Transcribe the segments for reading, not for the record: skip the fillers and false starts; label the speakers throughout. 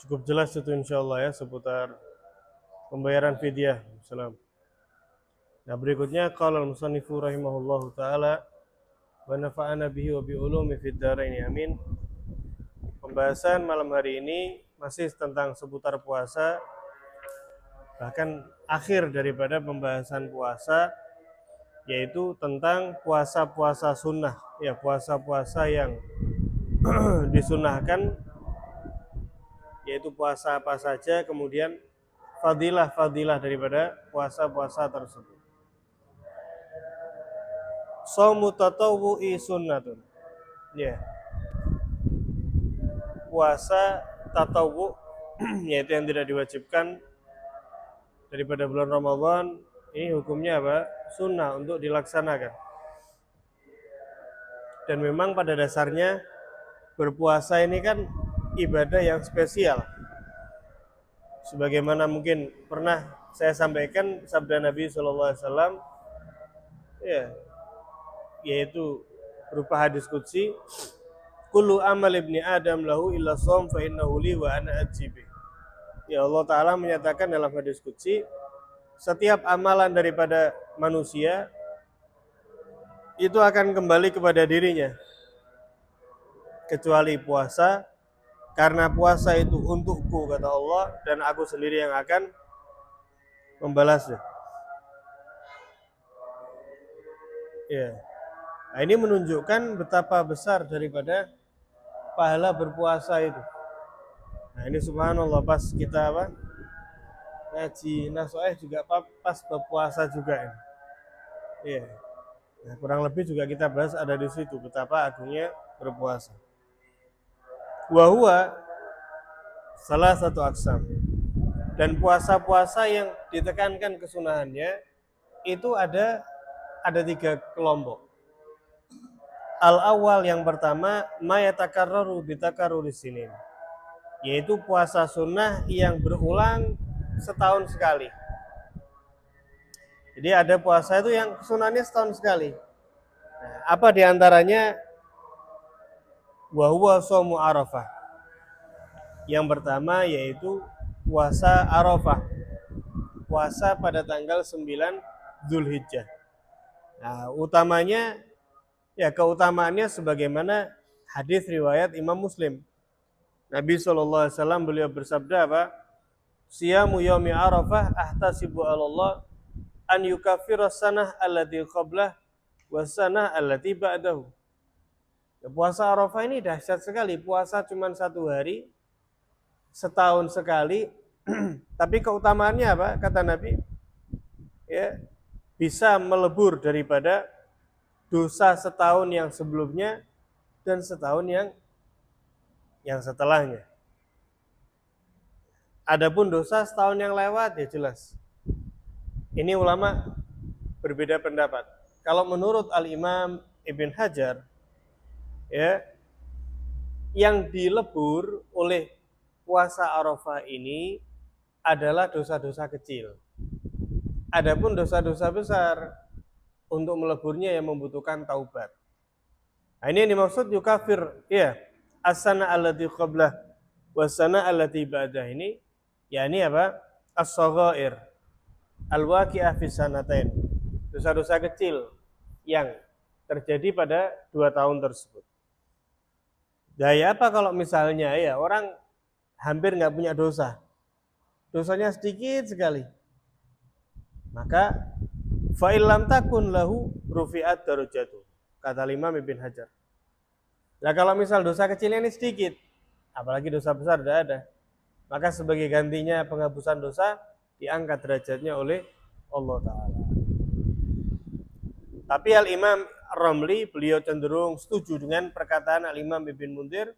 Speaker 1: Cukup jelas itu insyaallah ya seputar pembayaran fidyah. Salam. Nah, berikutnya qala al-musannifu rahimahullahu taala wa nafa'ana bihi wa bi ulumi fid dharain amin. Pembahasan malam hari ini masih tentang seputar puasa, bahkan akhir daripada pembahasan puasa yaitu tentang puasa-puasa sunnah, ya puasa-puasa yang disunahkan, yaitu puasa apa saja, kemudian fadilah-fadilah daripada puasa-puasa tersebut. Shaumu tatawwu'i sunnatun. Ya. Puasa tatawwu yaitu yang tidak diwajibkan daripada bulan Ramadan, ini hukumnya apa? Sunnah untuk dilaksanakan. Dan memang pada dasarnya berpuasa ini kan ibadah yang spesial. Sebagaimana mungkin pernah saya sampaikan sabda Nabi SAW, ya, yaitu berupa hadis qudsi, kullu amal ibni adam lahu illa shaum fa innahu li wa ana ajibi. Ya, Allah Ta'ala menyatakan dalam hadis qudsi, setiap amalan daripada manusia itu akan kembali kepada dirinya, kecuali puasa, karena puasa itu untukku, kata Allah, dan aku sendiri yang akan membalasnya. Ya. Nah, ini menunjukkan betapa besar daripada pahala berpuasa itu. Nah, ini subhanallah, pas kita ngaji nasoeh juga pas berpuasa juga ini. Iya. Nah, kurang lebih juga kita bahas ada di situ betapa agungnya berpuasa. Wahwa salah satu aksam. Dan puasa-puasa yang ditekankan kesunahannya itu ada 3 kelompok. Al-awwal, yang pertama, mayatakarraru bitakarruri sinin, yaitu puasa sunnah yang berulang setahun sekali. Jadi ada puasa itu yang sunahnya setahun sekali. Nah, apa diantaranya? Wa huwa shaumu Arafah. Yang pertama yaitu puasa Arafah. Puasa pada tanggal 9 Zulhijjah. Nah, utamanya, ya keutamaannya sebagaimana hadis riwayat Imam Muslim. Nabi SAW beliau bersabda apa? Siyamu yaumi Arafah ahtasibu 'ala Allah an yukaffira sanah allati qablah wa sanah allati ba'dahu. Ya, puasa Arafah ini dahsyat sekali. Puasa cuma 1 hari, setahun sekali. Tapi keutamaannya apa? Kata Nabi, ya, bisa melebur daripada dosa setahun yang sebelumnya dan setahun yang setelahnya. Adapun dosa setahun yang lewat, ya jelas. Ini ulama berbeda pendapat. Kalau menurut Al-Imam Ibn Hajar, ya, yang dilebur oleh puasa Arafah ini adalah dosa-dosa kecil. Adapun dosa-dosa besar, untuk meleburnya yang membutuhkan taubat. Nah, ini yang dimaksud yukafir, ya, as-sana allati qablah was-sana allati ba'dah ini, yakni apa? As-shaghair al-waqi'ah fi sanatain. Dosa-dosa kecil yang terjadi pada 2 tahun tersebut. Gaya apa kalau misalnya ya orang hampir nggak punya dosa, dosanya sedikit sekali, maka fa'ilam takun lahu rufi'at darajatu, kata Imam Ibn Hajar. Nah, kalau misal dosa kecilnya ini sedikit, apalagi dosa besar tidak ada, maka sebagai gantinya penghapusan dosa diangkat derajatnya oleh Allah Ta'ala. Tapi Al-Imam Ramli beliau cenderung setuju dengan perkataan Al-Imam Ibn Munzir,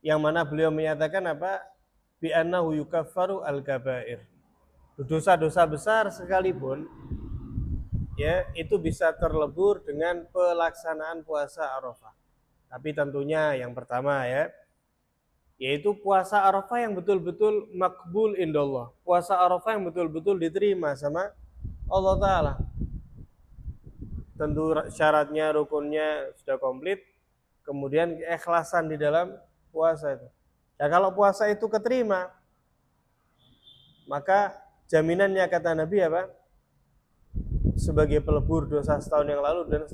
Speaker 1: yang mana beliau menyatakan apa? Bi'annahu yukaffaru al-kabair. Dosa-dosa besar sekalipun, ya, itu bisa terlebur dengan pelaksanaan puasa Arafah. Tapi tentunya yang pertama, ya, yaitu puasa Arafah yang betul-betul makbul indallah. Puasa Arafah yang betul-betul diterima sama Allah Ta'ala. Tentu syaratnya, rukunnya sudah komplit. Kemudian keikhlasan di dalam puasa itu. Nah kalau puasa itu keterima, maka jaminannya kata Nabi apa? Sebagai pelebur dosa setahun yang lalu dan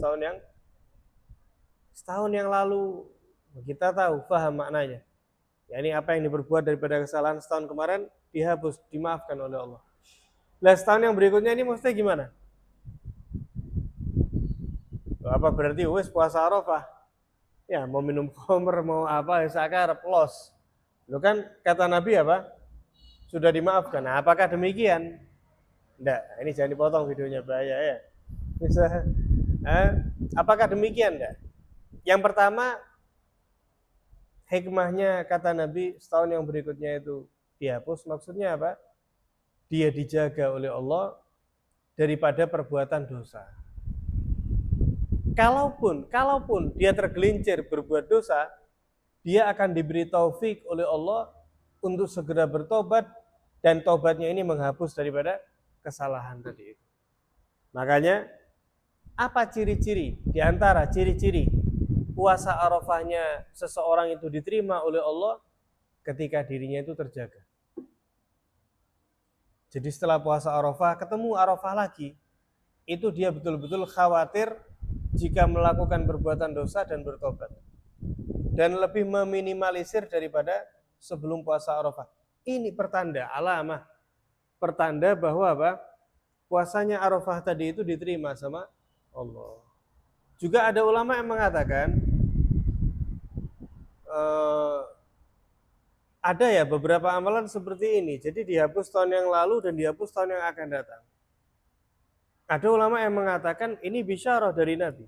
Speaker 1: setahun yang lalu kita tahu, paham maknanya. Ya, ini apa yang diperbuat daripada kesalahan setahun kemarin dihapus, dimaafkan oleh Allah. Nah setahun yang berikutnya ini maksudnya gimana? Apa berarti wes puasa Arafah? Ya mau minum khamr, mau apa, sakarep, los. Itu kan kata Nabi apa? Sudah dimaafkan. Nah, apakah demikian? Enggak, ini jangan dipotong videonya, bahaya ya. Bisa, apakah demikian enggak? Yang pertama, hikmahnya kata Nabi setahun yang berikutnya itu dihapus, maksudnya apa? Dia dijaga oleh Allah daripada perbuatan dosa. Kalaupun dia tergelincir berbuat dosa, dia akan diberi taufik oleh Allah untuk segera bertobat, dan tobatnya ini menghapus daripada kesalahan tadi itu. Makanya apa ciri-ciri? Di antara ciri-ciri puasa Arafahnya seseorang itu diterima oleh Allah ketika dirinya itu terjaga. Jadi setelah puasa Arafah, ketemu Arafah lagi, itu dia betul-betul khawatir jika melakukan perbuatan dosa dan bertobat. Dan lebih meminimalisir daripada sebelum puasa Arafah. Ini pertanda, alamah. Pertanda bahwa apa? Puasanya Arafah tadi itu diterima sama Allah. Juga ada ulama yang mengatakan ada ya beberapa amalan seperti ini. Jadi dihapus tahun yang lalu dan dihapus tahun yang akan datang. Ada ulama yang mengatakan ini bisyarah dari Nabi.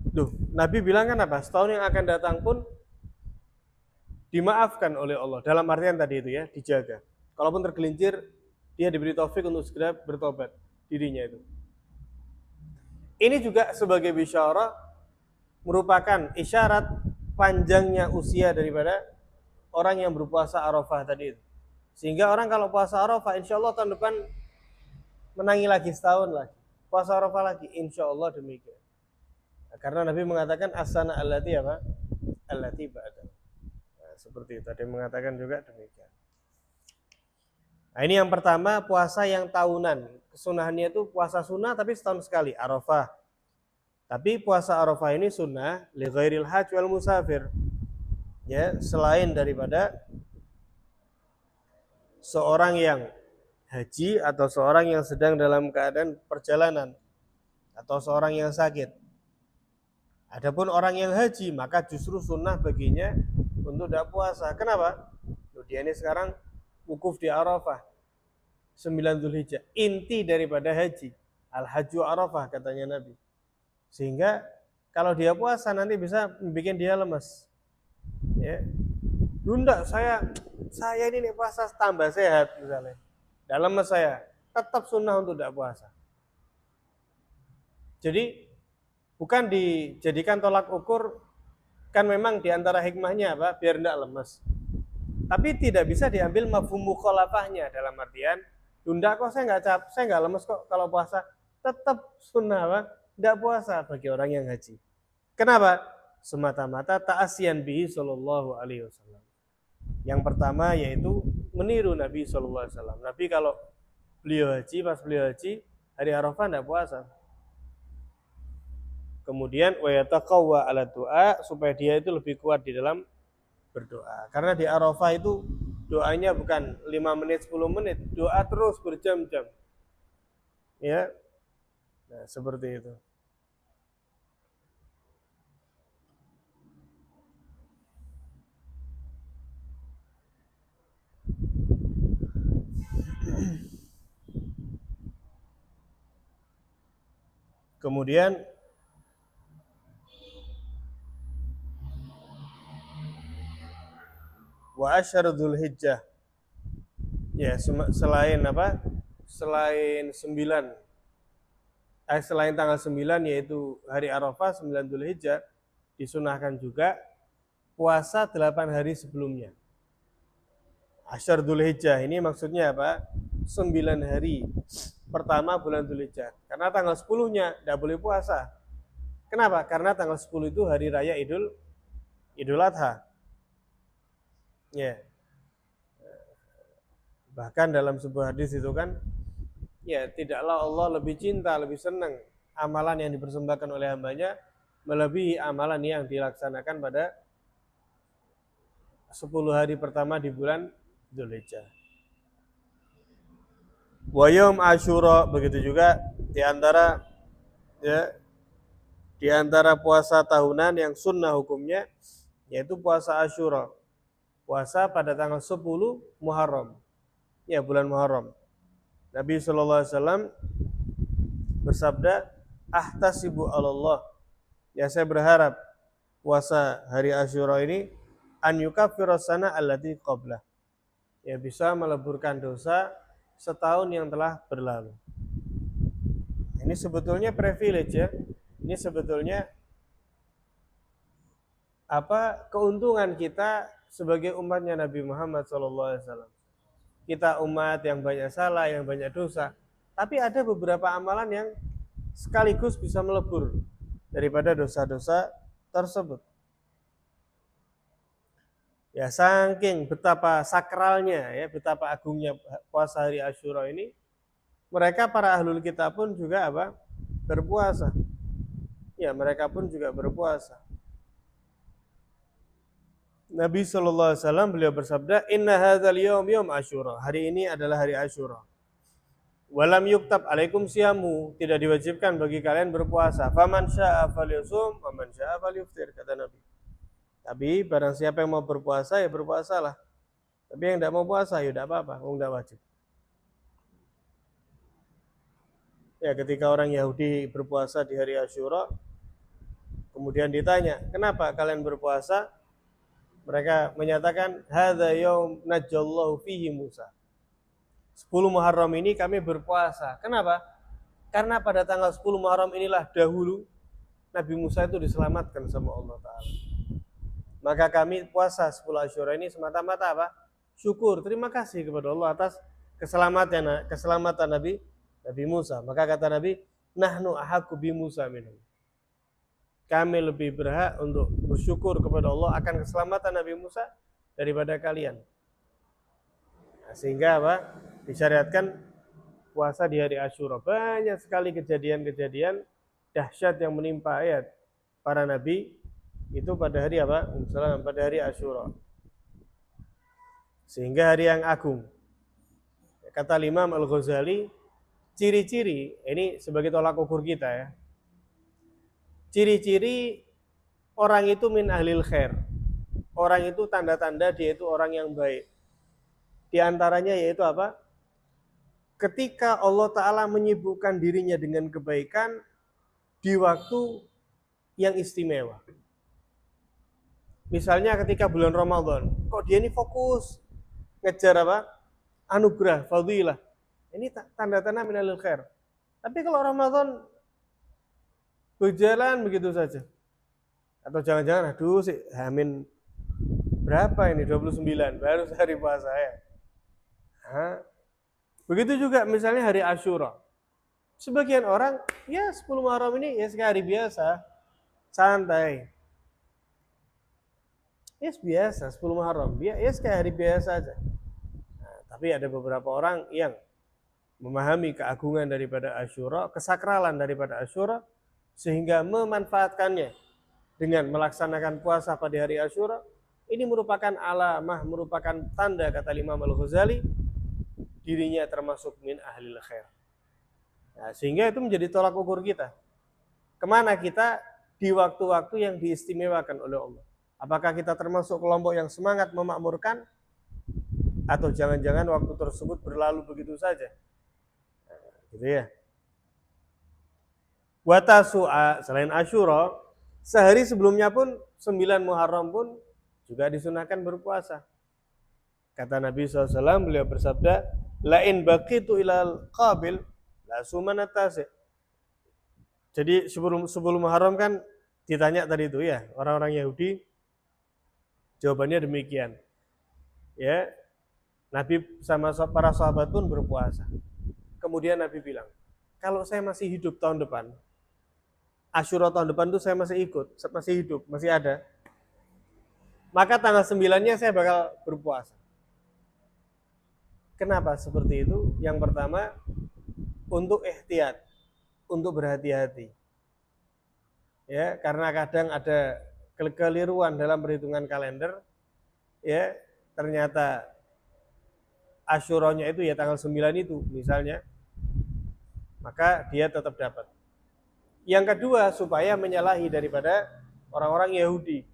Speaker 1: Duh, Nabi bilang kan apa? Setahun yang akan datang pun dimaafkan oleh Allah. Dalam artian tadi itu ya, dijaga. Kalaupun tergelincir, dia diberi taufik untuk segera bertobat dirinya itu. Ini juga sebagai bisyarah merupakan isyarat panjangnya usia daripada orang yang berpuasa Arafah tadi itu. Sehingga orang kalau puasa Arafah, insya Allah tahun depan menangi lagi setahun lagi. Puasa Arafah lagi, insya Allah demikian. Karena Nabi mengatakan as-sana allati apa? Allati ba'da. Nah, seperti itu. Ada yang mengatakan juga demikian. Nah, ini yang pertama, puasa yang tahunan. Kesunahannya itu puasa sunnah tapi setahun sekali, Arafah. Tapi puasa Arafah ini sunnah li ghairil hajj wal musafir. Ya, selain daripada seorang yang haji atau seorang yang sedang dalam keadaan perjalanan atau seorang yang sakit. Adapun orang yang haji, maka justru sunnah baginya untuk tidak puasa. Kenapa? Dia ini sekarang wukuf di Arafah 9 Dzulhijjah. Inti daripada haji, al-hajju Arafah katanya Nabi. Sehingga kalau dia puasa nanti bisa membuat dia lemas. Ya. Enggak, saya ini puasa tambah sehat misalnya. Tidak lemas saya, tetap sunnah untuk tidak puasa. Jadi bukan dijadikan tolak ukur, kan memang diantara hikmahnya apa? Biar tidak lemas. Tapi tidak bisa diambil mafhum mukhalafahnya dalam artian, enggak kok saya nggak lemas kok kalau puasa, tetap sunnah apa? Tidak puasa bagi orang yang haji. Kenapa? Semata-mata ta'asyan bihi sallallahu alaihi wasallam. Yang pertama yaitu meniru Nabi sallallahu alaihi wasallam. Nabi kalau pas beliau haji, hari Arafah tidak puasa. Kemudian wa yataqawwa ala du'a, supaya dia itu lebih kuat di dalam berdoa. Karena di Arafah itu doanya bukan 5 menit 10 menit, doa terus berjam-jam. Ya. Nah, seperti itu. Kemudian wa asyhar Dzulhijjah. Ya, selain apa? Selain tanggal 9 yaitu hari Arafah 9 Dzulhijjah, disunahkan juga puasa 8 hari sebelumnya. Asyhar Dzulhijjah ini maksudnya apa? 9 hari pertama bulan Dzulhijjah. Karena tanggal 10-nya tidak boleh puasa. Kenapa? Karena tanggal 10 itu hari raya Idul Adha. Ya, bahkan dalam sebuah hadis itu kan, ya tidaklah Allah lebih cinta, lebih senang amalan yang dipersembahkan oleh hambanya melebihi amalan yang dilaksanakan pada 10 hari pertama di bulan Dzulhijjah. Wa yaum Asyura, begitu juga di antara ya di antara puasa tahunan yang sunnah hukumnya yaitu puasa Asyura. Puasa pada tanggal 10 Muharram. Ya, bulan Muharram. Nabi sallallahu alaihi wasallam bersabda, "Ahtasibu 'alallah." Ya, saya berharap puasa hari Asyura ini an yukaffiras sana allati qablah. Ya, bisa meleburkan dosa setahun yang telah berlalu. Ini sebetulnya privilege ya. Ini sebetulnya keuntungan kita sebagai umatnya Nabi Muhammad SAW. Kita umat yang banyak salah, yang banyak dosa, tapi ada beberapa amalan yang sekaligus bisa melebur daripada dosa-dosa tersebut. Ya, saking betapa sakralnya ya, betapa agungnya puasa hari Asyura ini, mereka para ahlul kitab pun juga berpuasa. Ya, mereka pun juga berpuasa. Nabi SAW beliau bersabda, "Inna hadzal yaum yaum Asyura." Hari ini adalah hari Asyura. Walam yuktab alaikum siyamu, tidak diwajibkan bagi kalian berpuasa. Faman syaa'a falyusum, faman syaa'a falyuftir, kata Nabi. Tapi barang siapa yang mau berpuasa ya berpuasalah. Tapi yang tidak mau puasa ya tidak apa-apa, tidak wajib. Ya, ketika orang Yahudi berpuasa di hari Asyura, kemudian ditanya, "Kenapa kalian berpuasa?" Mereka menyatakan, "Hadza yaum najjallahu fihi Musa." 10 Muharram ini kami berpuasa. Kenapa? Karena pada tanggal 10 Muharram inilah dahulu Nabi Musa itu diselamatkan sama Allah Ta'ala. Maka kami puasa 10 Asyura ini semata-mata syukur, terima kasih kepada Allah atas keselamatan Nabi Musa. Maka kata Nabi, "Nahnu ahaqqu bi Musa minhum." Kami lebih berhak untuk bersyukur kepada Allah akan keselamatan Nabi Musa daripada kalian. Nah, sehingga disyariatkan puasa di hari Asyura. Banyak sekali kejadian-kejadian dahsyat yang menimpa para nabi itu pada hari pada hari Asyura. Sehingga hari yang agung. Kata Imam Al-Ghazali, ciri-ciri ini sebagai tolak ukur kita ya. Ciri-ciri orang itu min ahlil khair. Orang itu tanda-tanda dia itu orang yang baik. Di antaranya yaitu ketika Allah Ta'ala menyibukkan dirinya dengan kebaikan di waktu yang istimewa. Misalnya ketika bulan Ramadan, kok dia ini fokus ngejar anugerah, fadilah. Ini tanda-tanda min ahlil khair. Tapi kalau Ramadan berjalan begitu saja. Atau jangan-jangan sih Hamin berapa ini 29 baru hari puasa ya. Begitu juga misalnya hari Asyura. Sebagian orang ya 10 Muharram ini ya sekali biasa, santai. Ya biasa 10 Muharram, ya sekali hari biasa aja. Nah, tapi ada beberapa orang yang memahami keagungan daripada Asyura, kesakralan daripada Asyura, sehingga memanfaatkannya dengan melaksanakan puasa pada hari Asyura. Ini merupakan alamah, merupakan tanda kata Imam Al-Ghazali dirinya termasuk min ahlil khair. Nah, sehingga itu menjadi tolak ukur kita. Kemana kita di waktu-waktu yang diistimewakan oleh Allah? Apakah kita termasuk kelompok yang semangat memakmurkan, atau jangan-jangan waktu tersebut berlalu begitu saja? Nah, gitu ya. Wa Tasu'a, selain Asyura, sehari sebelumnya pun 9 Muharram pun juga disunahkan berpuasa. Kata Nabi SAW, beliau bersabda, "La'in baqitu ilal qabil la sumanatasi." Jadi sebelum Muharram kan ditanya tadi itu ya, orang-orang Yahudi, jawabannya demikian. Ya, Nabi sama para sahabat pun berpuasa. Kemudian Nabi bilang, "Kalau saya masih hidup tahun depan, Asyura tahun depan itu saya masih ikut, masih hidup, masih ada. maka tanggal 9-nya saya bakal berpuasa. Kenapa seperti itu? Yang pertama, untuk ihtiyat, untuk berhati-hati. Ya, karena kadang ada kekeliruan dalam perhitungan kalender, ya, ternyata Asyuranya itu ya tanggal 9 itu misalnya, maka dia tetap dapat. Yang kedua, supaya menyalahi daripada orang-orang Yahudi.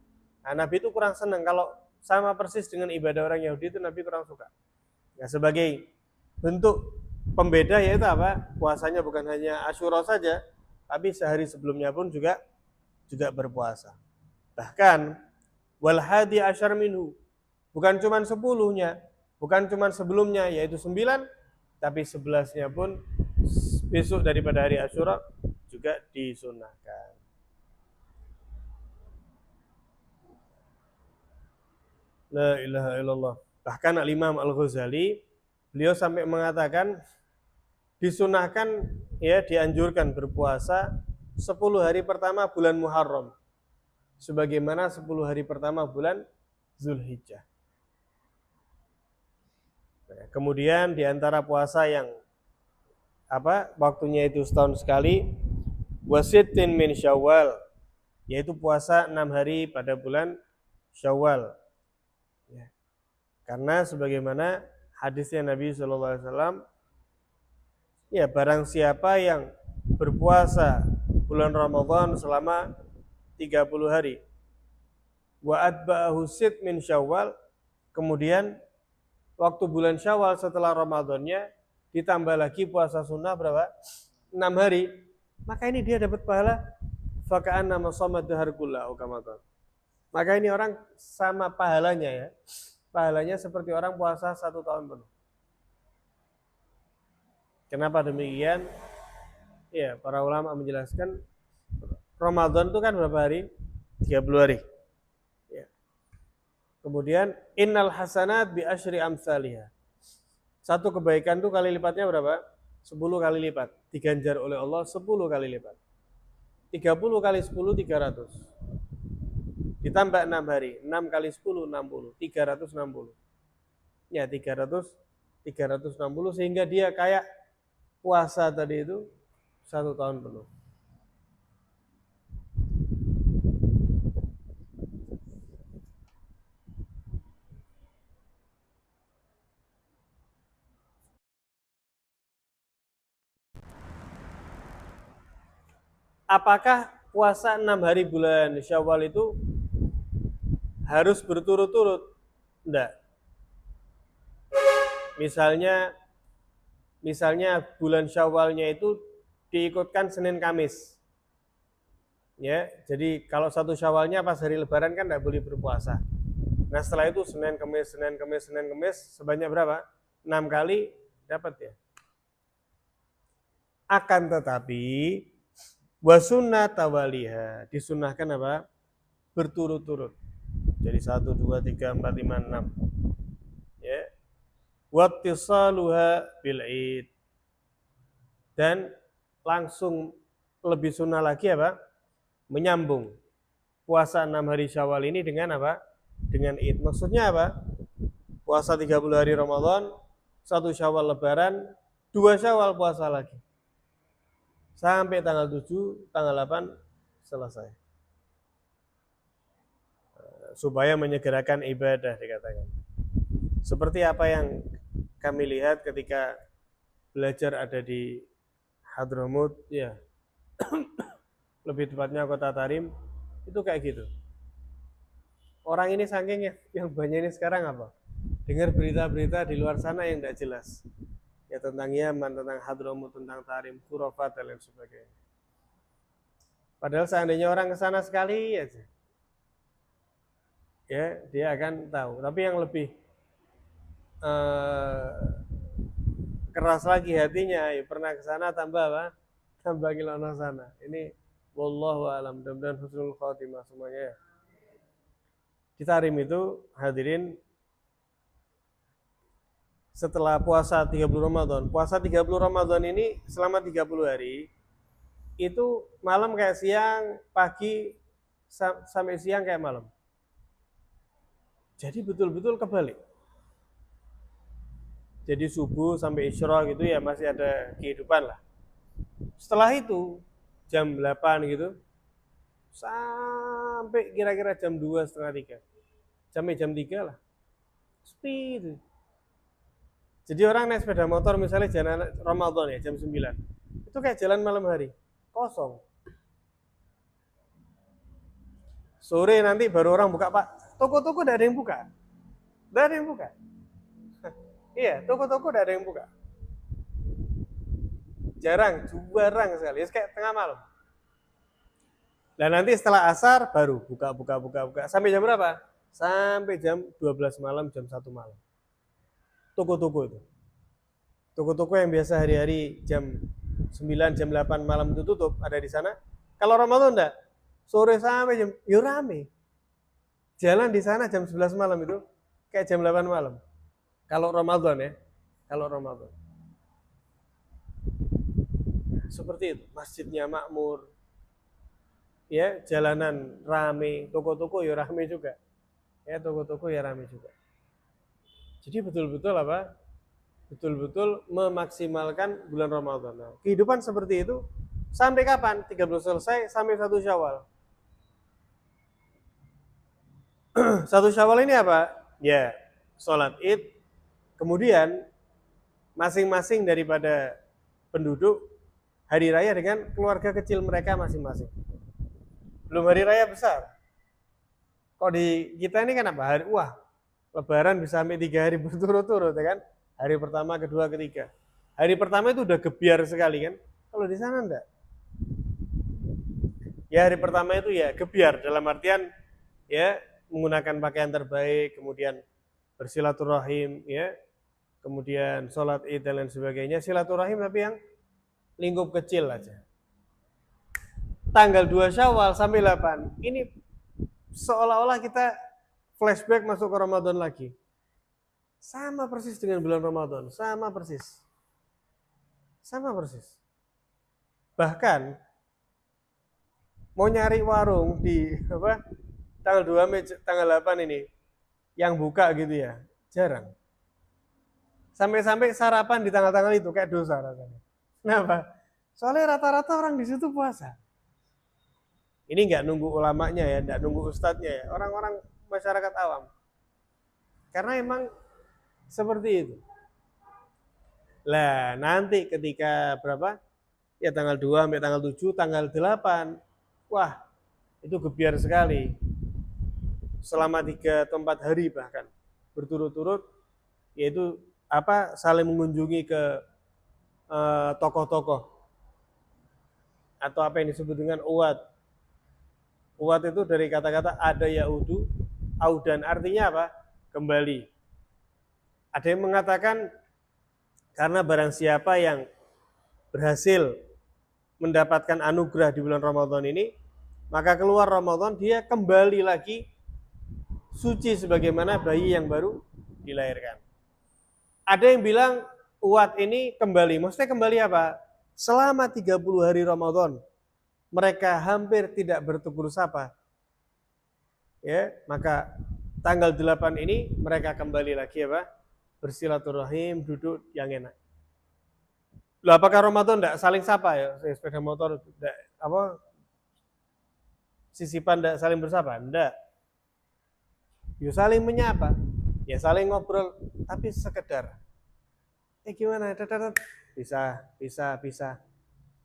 Speaker 1: Nah, Nabi itu kurang senang kalau sama persis dengan ibadah orang Yahudi, itu Nabi kurang suka. Nah, sebagai bentuk pembeda yaitu apa? Puasanya bukan hanya Asyura saja, tapi sehari sebelumnya pun juga berpuasa. Bahkan wal hadi asyar minhu, bukan cuma 10-nya, bukan cuma sebelumnya yaitu 9, tapi 11-nya pun besok daripada hari Asyura juga disunahkan. La ilaha illallah. Bahkan Al-Imam Al-Ghazali, beliau sampai mengatakan disunahkan, ya, dianjurkan berpuasa 10 hari pertama bulan Muharram, sebagaimana 10 hari pertama bulan Zulhijjah. Kemudian diantara puasa yang waktunya itu setahun sekali, wasitin min Syawal, yaitu puasa 6 hari pada bulan Syawal. Ya. Karena sebagaimana hadisnya Nabi SAW, ya, barang siapa yang berpuasa bulan Ramadan selama 30 hari, wa atba'ahu sit min Syawal, kemudian waktu bulan Syawal setelah Ramadannya ditambah lagi puasa sunnah berapa? 6 hari, maka ini dia dapat pahala faka'an nama somad dahar kullahu kamaton. Maka ini orang sama pahalanya, ya, pahalanya seperti orang puasa 1 tahun penuh. Kenapa demikian? Ya, para ulama menjelaskan Ramadan itu kan berapa hari? 30 hari. Ya. Kemudian innal hasanat bi asyri amsalihha. Satu kebaikan itu kali lipatnya berapa? 10 kali lipat. Diganjar oleh Allah 10 kali lipat. 30 kali 10 300. Ditambah 6 hari. 6 kali 10 60. 360. Ya, 360 sehingga dia kayak puasa tadi itu 1 tahun penuh. Apakah puasa 6 hari bulan Syawal itu harus berturut-turut? Enggak. Misalnya bulan Syawalnya itu diikutkan Senin Kamis. Ya, jadi kalau 1 Syawalnya pas hari Lebaran kan enggak boleh berpuasa. Nah, setelah itu Senin Kamis sebanyak berapa? 6 kali dapat, ya. Akan tetapi wasunnah tawaliha, disunahkan apa? Berturut-turut. Jadi 1, 2, 3, 4, 5, 6. Ya. Wattisaluha bil id. Dan langsung lebih sunnah lagi apa? Menyambung puasa 6 hari Syawal ini dengan apa? Dengan id. Maksudnya apa? Puasa 30 hari Ramadan, 1 Syawal Lebaran, 2 Syawal puasa lagi. Sampai tanggal 7, tanggal 8 selesai. Supaya menyegerakan ibadah dikatakan. Seperti apa yang kami lihat ketika belajar ada di Hadramut, ya. Lebih tepatnya Kota Tarim, itu kayak gitu. Orang ini saking yang banyak ini sekarang apa? Dengar berita-berita di luar sana yang tidak jelas. Ya, tentang Yaman, tentang Hadramut, tentang Tarim, khurafat dan lain sebagainya. Padahal seandainya orang ke sana sekali aja, ya, dia akan tahu. Tapi yang lebih keras lagi hatinya, ya, pernah ke sana tambah apa? Tambah ngilono sana. Ini wallahu a'lam, mudah-mudahan husnul khotimah semuanya, ya. Di Tarim itu hadirin, setelah puasa 30 Ramadan. Puasa 30 Ramadan ini selama 30 hari, itu malam kayak siang, pagi sampai siang kayak malam. Jadi betul-betul kebalik. Jadi subuh sampai isya gitu ya masih ada kehidupan lah. Setelah itu jam 8 gitu sampai kira-kira jam 2 setengah 3. Sampai jam 3 lah. Sepi itu. Jadi orang naik sepeda motor misalnya jalan Ramadan ya jam 9. Itu kayak jalan malam hari. Kosong. Sore nanti baru orang buka, Pak. Toko-toko tidak ada yang buka. Tidak ada yang buka. Iya, toko-toko tidak ada yang buka. Jarang sekali. Kayak tengah malam. Dan nanti setelah asar baru buka. Sampai jam berapa? Sampai jam 12 malam, jam 1 malam. Toko-toko itu. Toko-toko yang biasa hari-hari jam 9, jam 8 malam itu tutup, ada di sana. Kalau Ramadan enggak? Sore sampai jam, ya rame. Jalan di sana jam 11 malam itu kayak jam 8 malam. Kalau Ramadan ya. Kalau Ramadan. Seperti itu, masjidnya makmur. Ya, jalanan rame, toko-toko ya rame juga. Ya, toko-toko ya rame juga. Jadi betul-betul apa? Betul-betul memaksimalkan bulan Ramadan. Nah, kehidupan seperti itu sampai kapan? 30 selesai sampai 1 Syawal. 1 Syawal ini apa? Ya, sholat Id. Kemudian masing-masing daripada penduduk hari raya dengan keluarga kecil mereka masing-masing. Belum hari raya besar. Kok di kita ini kan apa? Wah, Lebaran bisa sampai 3 hari berturut-turut ya kan? Hari pertama, kedua, ketiga. Hari pertama itu udah gebiar sekali kan? Kalau di sana enggak. Ya hari pertama itu ya gebiar dalam artian ya menggunakan pakaian terbaik, kemudian bersilaturahim ya, kemudian sholat Id dan lain sebagainya. Silaturahim tapi yang lingkup kecil aja. Tanggal 2 Syawal sampai 8 ini seolah-olah kita flashback masuk ke Ramadan lagi. Sama persis dengan bulan Ramadan, sama persis. Sama persis. Bahkan mau nyari warung di apa? Tanggal 2 Mei, tanggal 8 ini yang buka gitu ya, jarang. Sampai-sampai sarapan di tanggal-tanggal itu kayak dosa rasanya. Kenapa? Soalnya rata-rata orang di situ puasa. Ini nggak nunggu ulamanya ya, nggak nunggu ustadznya ya, orang-orang masyarakat awam. Karena emang seperti itu. Lah nanti ketika berapa? Ya tanggal 2 sampai tanggal 7, tanggal 8. Wah, itu gebiar sekali. Selama 3 atau 4 hari bahkan berturut-turut, yaitu apa saling mengunjungi ke tokoh-tokoh atau apa yang disebut dengan uwat. Uwat itu dari kata-kata ada yaudu, audan artinya apa? Kembali. Ada yang mengatakan karena barang siapa yang berhasil mendapatkan anugerah di bulan Ramadan ini, maka keluar Ramadan dia kembali lagi suci sebagaimana bayi yang baru dilahirkan. Ada yang bilang uwat ini kembali, maksudnya kembali apa? Selama 30 hari Ramadan mereka hampir tidak bertegur sapa. Ya, maka tanggal 8 ini mereka kembali lagi apa? Bersilaturahim, duduk yang enak. Lah apakah Ramadan enggak saling sapa ya? Sepeda motor enggak apa? Sisipan enggak saling bersapa? Enggak. Ya saling menyapa. Ya saling ngobrol tapi sekedar. Gimana? Bisa.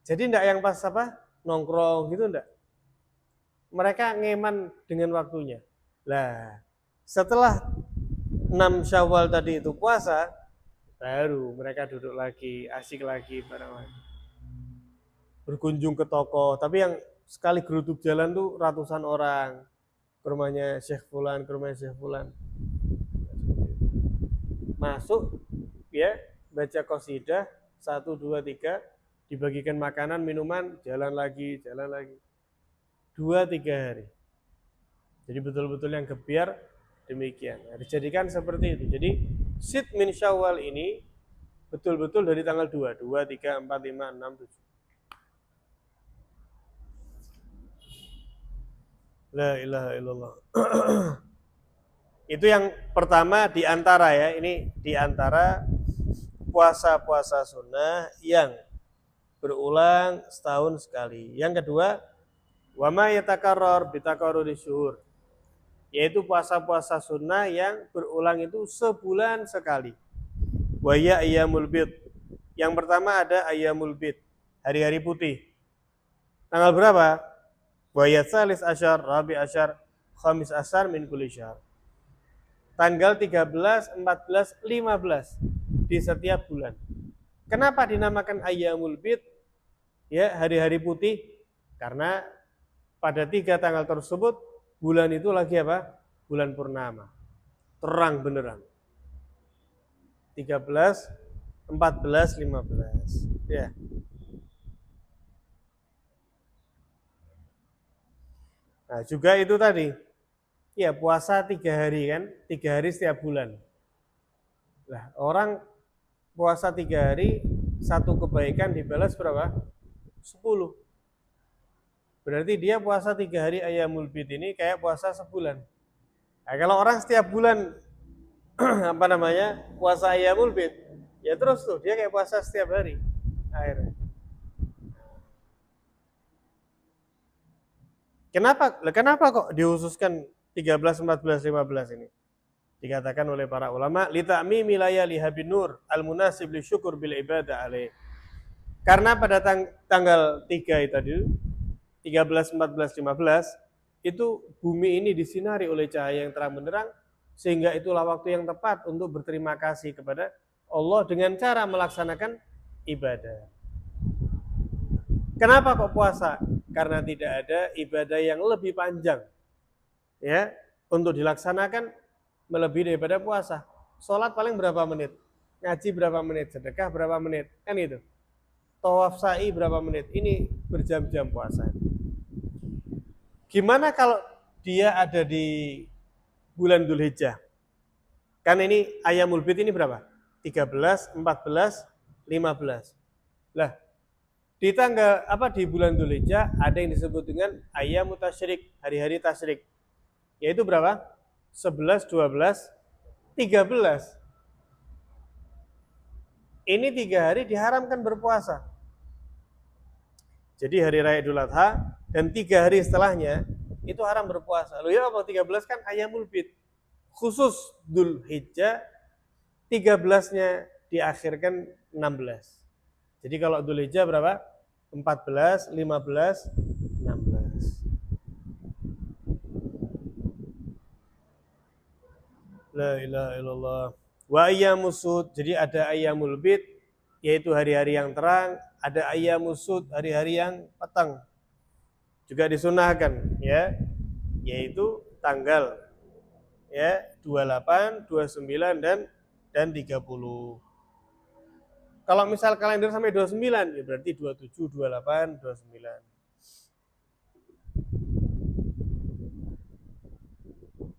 Speaker 1: Jadi enggak yang pas apa? Nongkrong gitu enggak. Mereka ngeman dengan waktunya. Lah, setelah 6 Syawal tadi itu puasa, baru mereka duduk lagi, asik lagi bareng lagi. Berkunjung ke toko, tapi yang sekali geruduk jalan tuh ratusan orang. Ke rumahnya Syekh Fulan, ke rumahnya Syekh Fulan. Masuk, ya, baca qasidah 1, 2, 3, dibagikan makanan, minuman, jalan lagi 2-3 hari. Jadi betul-betul yang gebiar demikian. Nah, dijadikan seperti itu. Jadi Sit min Syawal ini betul-betul dari tanggal 2, 3, 4, 5, 6, 7. La ilaha illallah. Itu yang pertama di antara ya, ini di antara puasa-puasa sunnah yang berulang setahun sekali. Yang kedua, wa ma yatakarrar bitakarruri syuhur, yaitu puasa-puasa sunnah yang berulang itu sebulan sekali. Wa ya ayyamul bid. Yang pertama ada ayyamul bid, hari-hari putih. Tanggal berapa? Wa ya salis asyar, rabi asyar, khamis asyar min kulli syahr. Tanggal 13, 14, 15 di setiap bulan. Kenapa dinamakan ayyamul bid? Ya, hari-hari putih, karena pada 3 tanggal tersebut bulan itu lagi apa? Bulan purnama. Terang beneran. 13, 14, 15. Ya. Nah, juga itu tadi. Ya, puasa 3 hari kan, 3 hari setiap bulan. Lah, orang puasa 3 hari, satu kebaikan dibalas berapa? 10. Berarti dia puasa 3 hari ayyamul bid ini kayak puasa sebulan. Nah, kalau orang setiap bulan apa namanya puasa ayyamul bid, ya terus tuh dia kayak puasa setiap hari akhirnya. Kenapa kok dihususkan 13, 14, 15 ini? Dikatakan oleh para ulama, li ta'mimi layali habin nur al-munasib li syukur bil ibadah alaih. Karena pada tanggal 3 itu tadi, 13, 14, 15, itu bumi ini disinari oleh cahaya yang terang benderang, sehingga itulah waktu yang tepat untuk berterima kasih kepada Allah dengan cara melaksanakan ibadah. Kenapa kok puasa? Karena tidak ada ibadah yang lebih panjang ya untuk dilaksanakan melebihi daripada puasa. Sholat paling berapa menit? Ngaji berapa menit? Sedekah berapa menit? Kan itu. Tawaf sa'i berapa menit? Ini berjam-jam puasa. Gimana kalau dia ada di bulan Dzulhijjah? Kan ini ayyamul bid ini berapa? 13, 14, 15. Lah, di tanggal apa di bulan Dzulhijjah ada yang disebut dengan ayyamut tasyrik, hari-hari tasyrik. Yaitu berapa? 11, 12, 13. Ini 3 hari diharamkan berpuasa. Jadi hari raya Idul Adha dan 3 hari setelahnya itu haram berpuasa. Loh ya apa 13 kan ayyamul bid. Khusus Dzulhijjah 13-nya diakhirkan 16. Jadi kalau Dzulhijjah berapa? 14, 15, 16. La ilaha illallah. Wa ayyamus sud. Jadi ada ayyamul bid yaitu hari-hari yang terang, ada ayyamus sud, hari-hari yang petang. Juga disunahkan ya, yaitu tanggal ya 28, 29 dan 30. Kalau misal kalender sampai 29 ya berarti 27, 28, 29.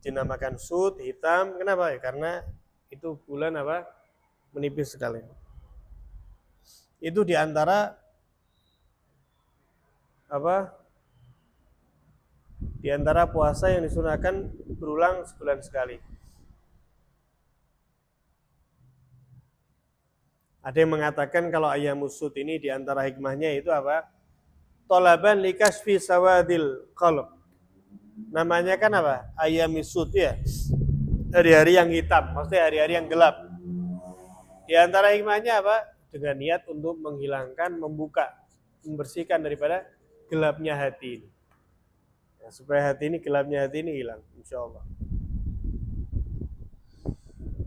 Speaker 1: Dinamakan sud, hitam. Kenapa ya? Karena itu bulan apa? Menipis sekali. Itu diantara apa? Diantara puasa yang disunahkan berulang sebulan sekali. Ada yang mengatakan kalau ayyamus sud ini diantara hikmahnya itu apa? Tolaban likasfi sawadil qalb. Namanya kan apa? Ayyamis sud ya. Hari-hari yang hitam, maksudnya hari-hari yang gelap. Di antara hikmahnya apa? Dengan niat untuk menghilangkan, membuka, membersihkan daripada gelapnya hati ini. Ya, supaya hati ini, gelapnya hati ini hilang, insya Allah.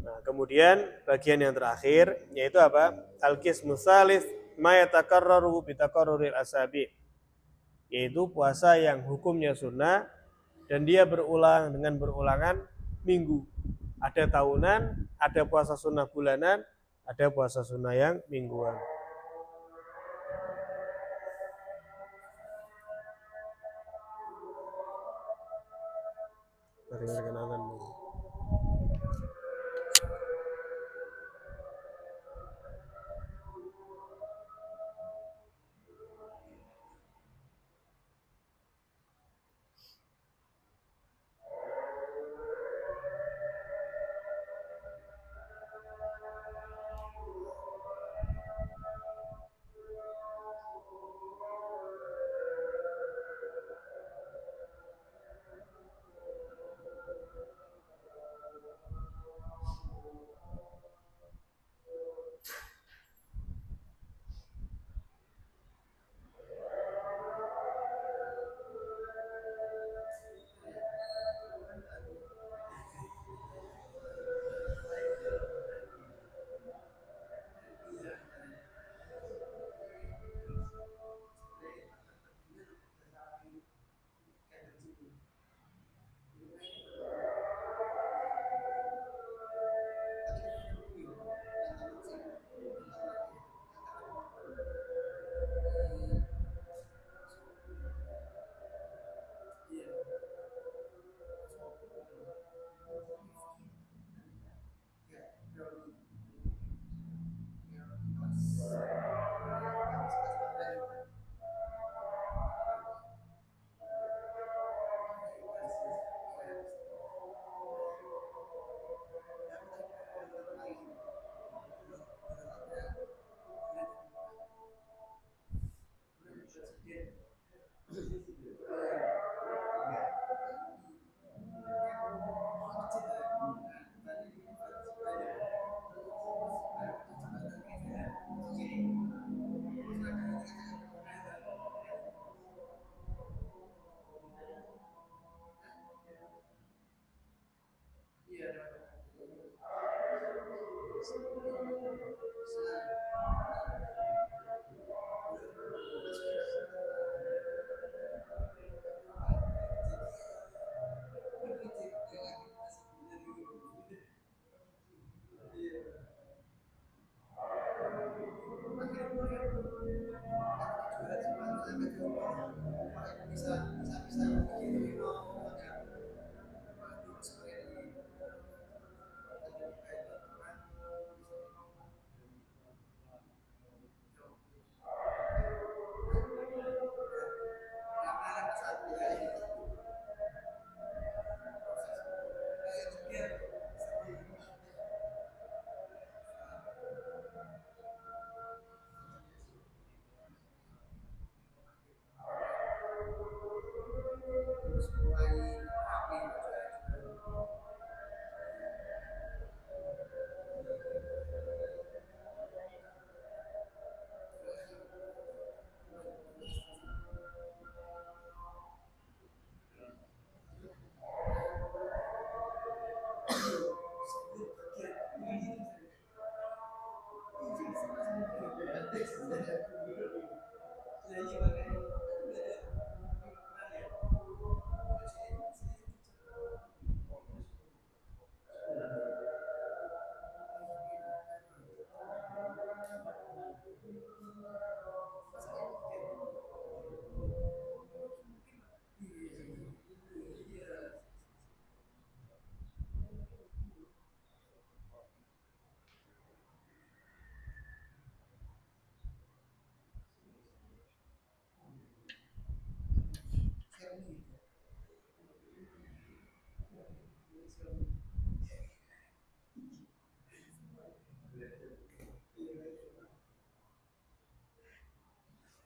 Speaker 1: Nah, kemudian bagian yang terakhir yaitu apa? Al-qismu tsalits ma yatakarraru bi takarruril asabi. Yaitu puasa yang hukumnya sunnah dan dia berulang dengan berulangan minggu. Ada tahunan, ada puasa sunnah bulanan, ada puasa sunnah yang mingguan. Perkenalkan.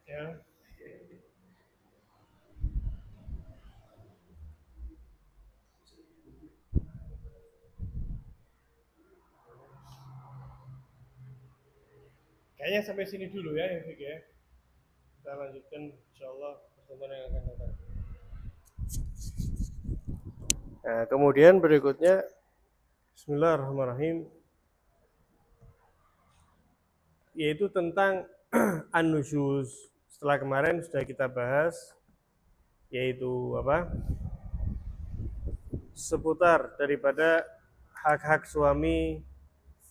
Speaker 1: Ya. Kayaknya sampai sini dulu ya, Fik ya. Kita lanjutkan insyaallah pertemuan yang akan datang. Nah, kemudian berikutnya Bismillahirrahmanirrahim, yaitu tentang an-nusyuz. Setelah kemarin sudah kita bahas, yaitu apa? Seputar daripada hak-hak suami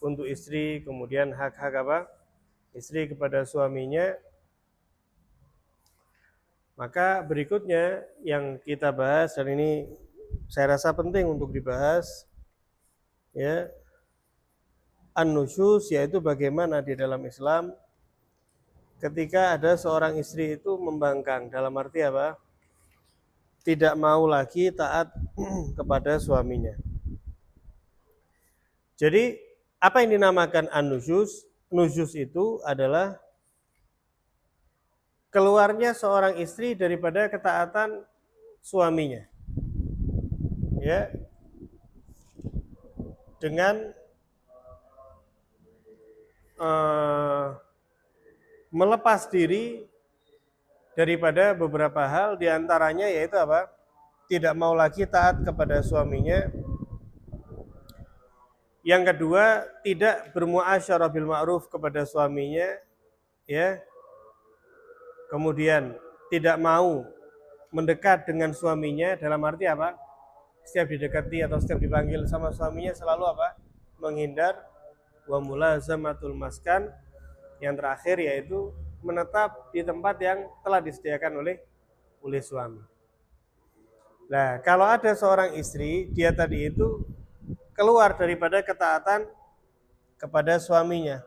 Speaker 1: untuk istri, kemudian hak-hak apa? Istri kepada suaminya. Maka berikutnya yang kita bahas, dan ini saya rasa penting untuk dibahas, ya, an-nusyuz, yaitu bagaimana di dalam Islam ketika ada seorang istri itu membangkang, dalam arti apa? Tidak mau lagi taat kepada suaminya. Jadi apa yang dinamakan an-nusyuz? Nusyuz itu adalah keluarnya seorang istri daripada ketaatan suaminya, ya, dengan melepas diri daripada beberapa hal, diantaranya yaitu apa? Tidak mau lagi taat kepada suaminya. Yang kedua, tidak bermuasyarah bil ma'ruf kepada suaminya, ya. Kemudian tidak mau mendekat dengan suaminya, dalam arti apa? Setiap didekati atau setiap dipanggil sama suaminya selalu apa? Menghindar. Wa mulazamatul maskan, yang terakhir yaitu menetap di tempat yang telah disediakan oleh suami. Nah, kalau ada seorang istri, dia tadi itu keluar daripada ketaatan kepada suaminya,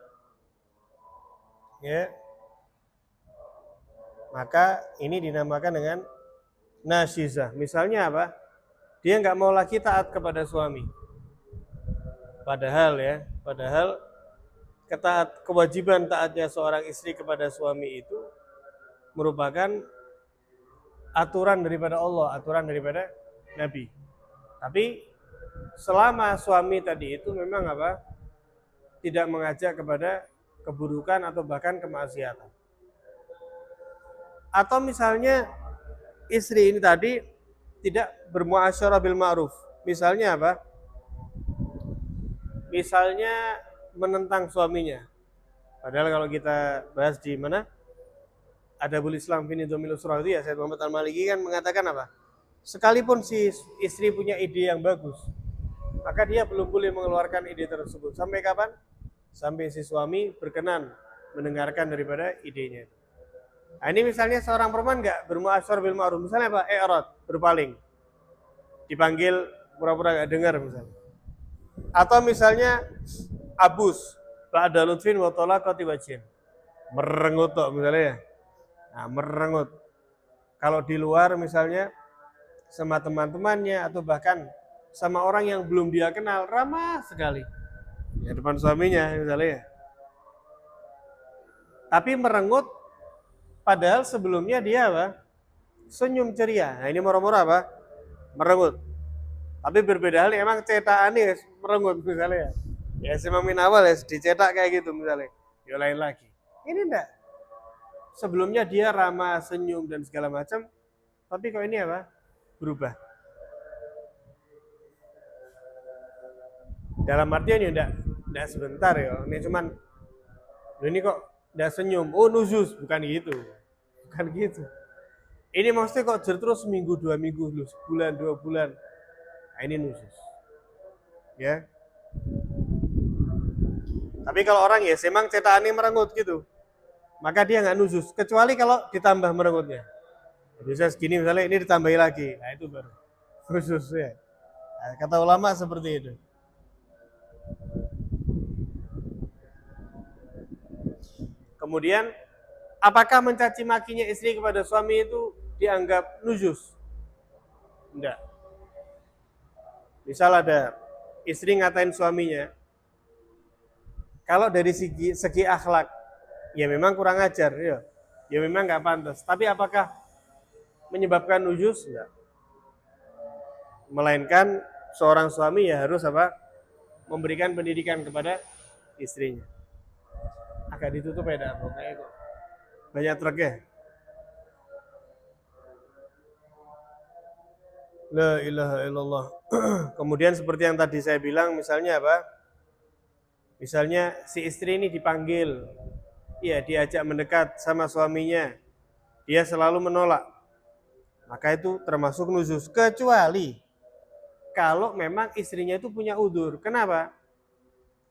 Speaker 1: ya, maka ini dinamakan dengan nasyizah. Misalnya apa? Dia nggak mau lagi taat kepada suami. Padahal kewajiban taatnya seorang istri kepada suami itu merupakan aturan daripada Allah, aturan daripada Nabi. Tapi selama suami tadi itu memang apa? Tidak mengajak kepada keburukan atau bahkan kemaksiatan. Atau misalnya istri ini tadi tidak bermuasyarah bil ma'ruf. Misalnya apa? Misalnya menentang suaminya. Padahal kalau kita bahas di mana? Adabul Islam fi Nidhamil Usrah itu ya, Sayyid Muhammad Al-Maliki kan mengatakan apa? Sekalipun si istri punya ide yang bagus, maka dia belum boleh mengeluarkan ide tersebut. Sampai kapan? Sampai si suami berkenan mendengarkan daripada idenya. Nah, ini misalnya seorang perempuan nggak bermuasyarah bil ma'ruf, misalnya apa? I'rad, berpaling. Dipanggil pura-pura nggak dengar misalnya. Atau misalnya abus, ba'da lutfin wa talaqati wajhin. Merengut tok misalnya ya. Nah, merengut. Kalau di luar misalnya sama teman-temannya atau bahkan sama orang yang belum dia kenal, ramah sekali. Ya depan suaminya misalnya ya. Tapi merengut padahal sebelumnya dia apa? Senyum ceria. Nah, ini murah-murah apa? Merengut. Tapi berbeda hal, emang cetakannya merengut misalnya ya. Ya semakin awal ya dicetak kayak gitu misalnya. Ya lain lagi. Ini enggak. Sebelumnya dia ramah, senyum dan segala macam, tapi kok ini apa? Berubah. Dalam artian ya enggak sebentar ya. Ini cuman ini kok Nggak senyum, oh nusus, bukan gitu. Bukan gitu. Ini maksudnya kok terus seminggu, 2 minggu, sebulan, 2 bulan. Nah, ini nusus. Ya. Tapi kalau orang ya semang cetakannya merengut gitu, maka dia nggak nusus. Kecuali kalau ditambah merengutnya. Bisa segini misalnya ini ditambahi lagi, nah itu baru nusus ya. Nah, kata ulama seperti itu. Kemudian, apakah mencaci makinya istri kepada suami itu dianggap nujus? Enggak. Misal ada istri ngatain suaminya, kalau dari segi akhlak, ya memang kurang ajar, ya memang nggak pantas. Tapi apakah menyebabkan nujus? Enggak. Melainkan seorang suami ya harus apa? Memberikan pendidikan kepada istrinya. Agak ditutup ya, pokoknya kok banyak truk ya. La ilaha illallah. Kemudian seperti yang tadi saya bilang, misalnya apa? Misalnya si istri ini dipanggil, ya diajak mendekat sama suaminya, dia selalu menolak. Maka itu termasuk nuzuz, kecuali kalau memang istrinya itu punya udzur. Kenapa?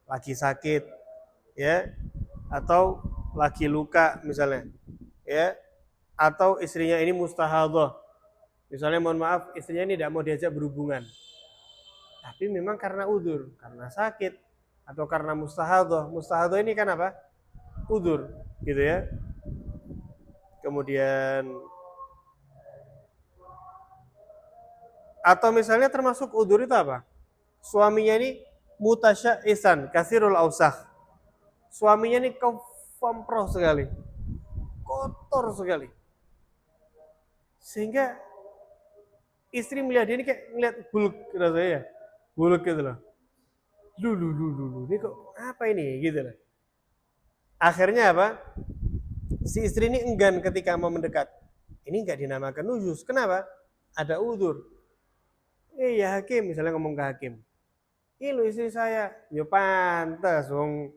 Speaker 1: Lagi sakit, ya, atau lagi luka misalnya, ya, atau istrinya ini mustahadhah. Misalnya mohon maaf, istrinya ini tidak mau diajak berhubungan. Tapi memang karena udzur, karena sakit, atau karena mustahadhah. Mustahadhah ini kan apa? Udzur, gitu ya. Kemudian atau misalnya termasuk udzur itu apa? Suaminya ini mutasyaisan, kasirul ausakh. Suaminya ini kefamproh sekali, kotor sekali. Sehingga istri melihat dia ini kayak ngeliat buluk rasanya ya. Buluk gitu loh. Lu, ini kok apa ini gitu loh. Akhirnya apa? Si istri ini enggan ketika mau mendekat. Ini enggak dinamakan nujus. Kenapa? Ada udzur. Ya hakim, misalnya ngomong ke hakim. Lu istri saya. Ya pantas, wong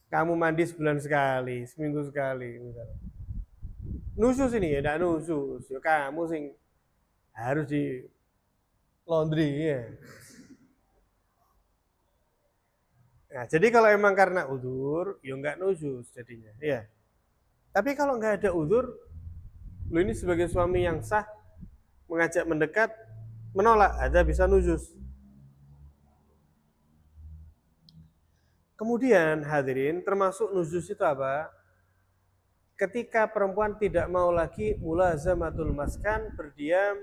Speaker 1: kamu mandi sebulan sekali, seminggu sekali misalnya. Nusus ini ya, enggak nusus. Ya kamu sing harus di laundry ya. Nah, jadi kalau emang karena udzur, ya enggak nusus jadinya, ya. Tapi kalau enggak ada udzur, lu ini sebagai suami yang sah mengajak mendekat, menolak, ada bisa nusus. Kemudian hadirin, termasuk nusus itu apa? Ketika perempuan tidak mau lagi mulazamatul maskan, berdiam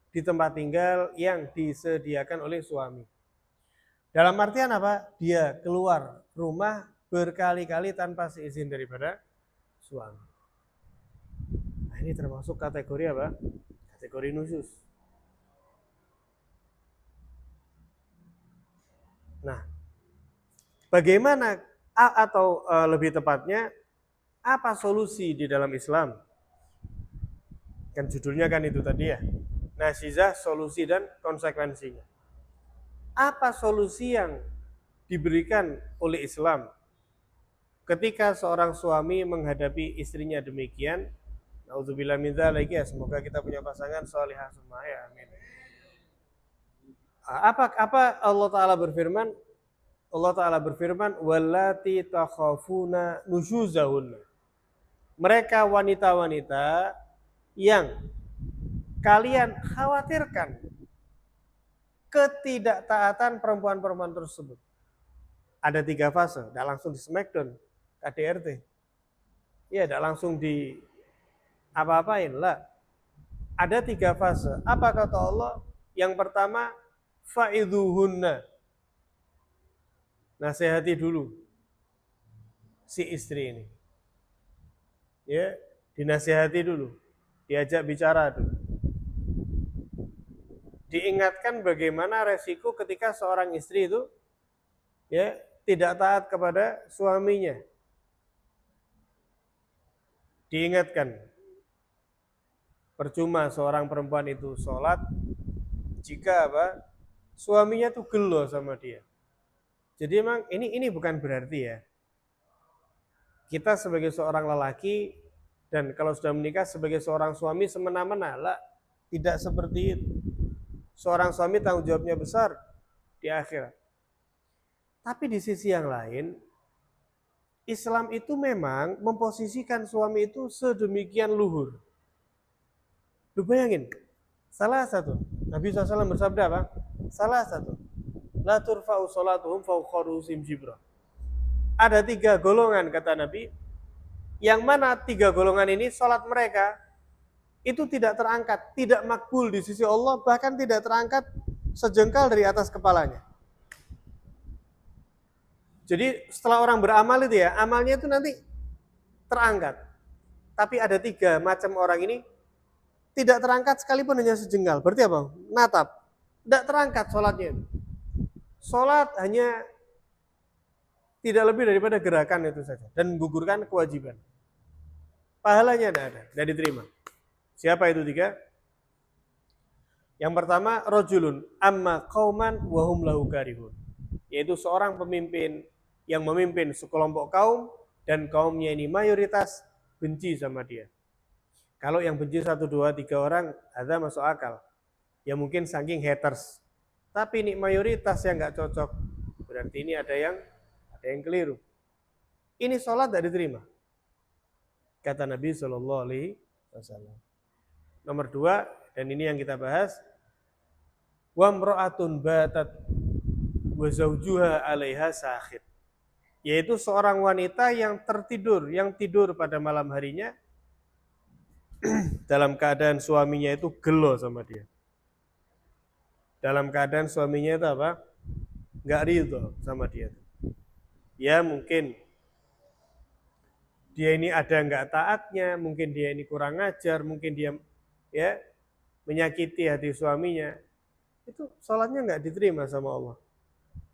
Speaker 1: di tempat tinggal yang disediakan oleh suami. Dalam artian apa? Dia keluar rumah berkali-kali tanpa seizin daripada suami. Nah, ini termasuk kategori apa? Kategori nusus. Nah, bagaimana atau lebih tepatnya apa solusi di dalam Islam? Kan judulnya kan itu tadi ya. Nasizah, solusi dan konsekuensinya. Apa solusi yang diberikan oleh Islam ketika seorang suami menghadapi istrinya demikian? Nauzubillah min dzalik, ya, semoga kita punya pasangan shalihah semua ya, amin. Apa Allah Ta'ala berfirman? Allah Ta'ala berfirman, wallati takhafuna nusyuzahunna. Mereka wanita-wanita yang kalian khawatirkan ketidaktaatan perempuan-perempuan tersebut. Ada 3 fase, tidak langsung di smackdown, KDRT. Ya, tidak langsung di apa-apain lah. Ada 3 fase. Apa kata Allah? Yang pertama, fa'idhuhunna. Nasihati dulu si istri ini. Ya, dinasihati dulu. Diajak bicara dulu. Diingatkan bagaimana resiko ketika seorang istri itu ya tidak taat kepada suaminya. Diingatkan, percuma seorang perempuan itu sholat jika apa suaminya tuh gelo sama dia. Jadi emang ini bukan berarti ya kita sebagai seorang lelaki dan kalau sudah menikah sebagai seorang suami semena-mena lah, tidak seperti itu. Seorang suami tanggung jawabnya besar di akhirat. Tapi di sisi yang lain, Islam itu memang memposisikan suami itu sedemikian luhur. Lu bayangin, salah satu Nabi SAW bersabda apa? Salah satu, la turfa'u sholatuhum fawqa ru'usihim jibra. Ada 3 golongan kata Nabi, yang mana 3 golongan ini sholat mereka itu tidak terangkat, tidak makbul di sisi Allah, bahkan tidak terangkat sejengkal dari atas kepalanya. Jadi setelah orang beramal itu ya, amalnya itu nanti terangkat. Tapi ada 3 macam orang ini tidak terangkat sekalipun hanya sejengkal. Berarti apa? Natap. Tidak terangkat sholatnya. Sholat hanya tidak lebih daripada gerakan itu saja dan menggugurkan kewajiban. Pahalanya tidak ada, tidak diterima. Siapa itu 3? Yang pertama, rajulun amma qauman wa hum lahu karihun. Yaitu seorang pemimpin yang memimpin sekelompok kaum dan kaumnya ini mayoritas benci sama dia. Kalau yang benci 1, 2, 3 orang, ada masuk akal. Ya mungkin saking haters. Tapi ini mayoritas yang nggak cocok. Berarti ini ada yang keliru. Ini sholat tidak diterima. Kata Nabi SAW. Nomor 2, dan ini yang kita bahas. Wa mra'atun batat wa zawjuha 'alaiha sakhit. Yaitu seorang wanita yang tertidur, yang tidur pada malam harinya dalam keadaan suaminya itu gelo sama dia. Dalam keadaan suaminya itu apa? Nggak ridho sama dia. Ya mungkin dia ini ada nggak taatnya, mungkin dia ini kurang ajar, mungkin dia ya menyakiti hati suaminya. Itu sholatnya nggak diterima sama Allah.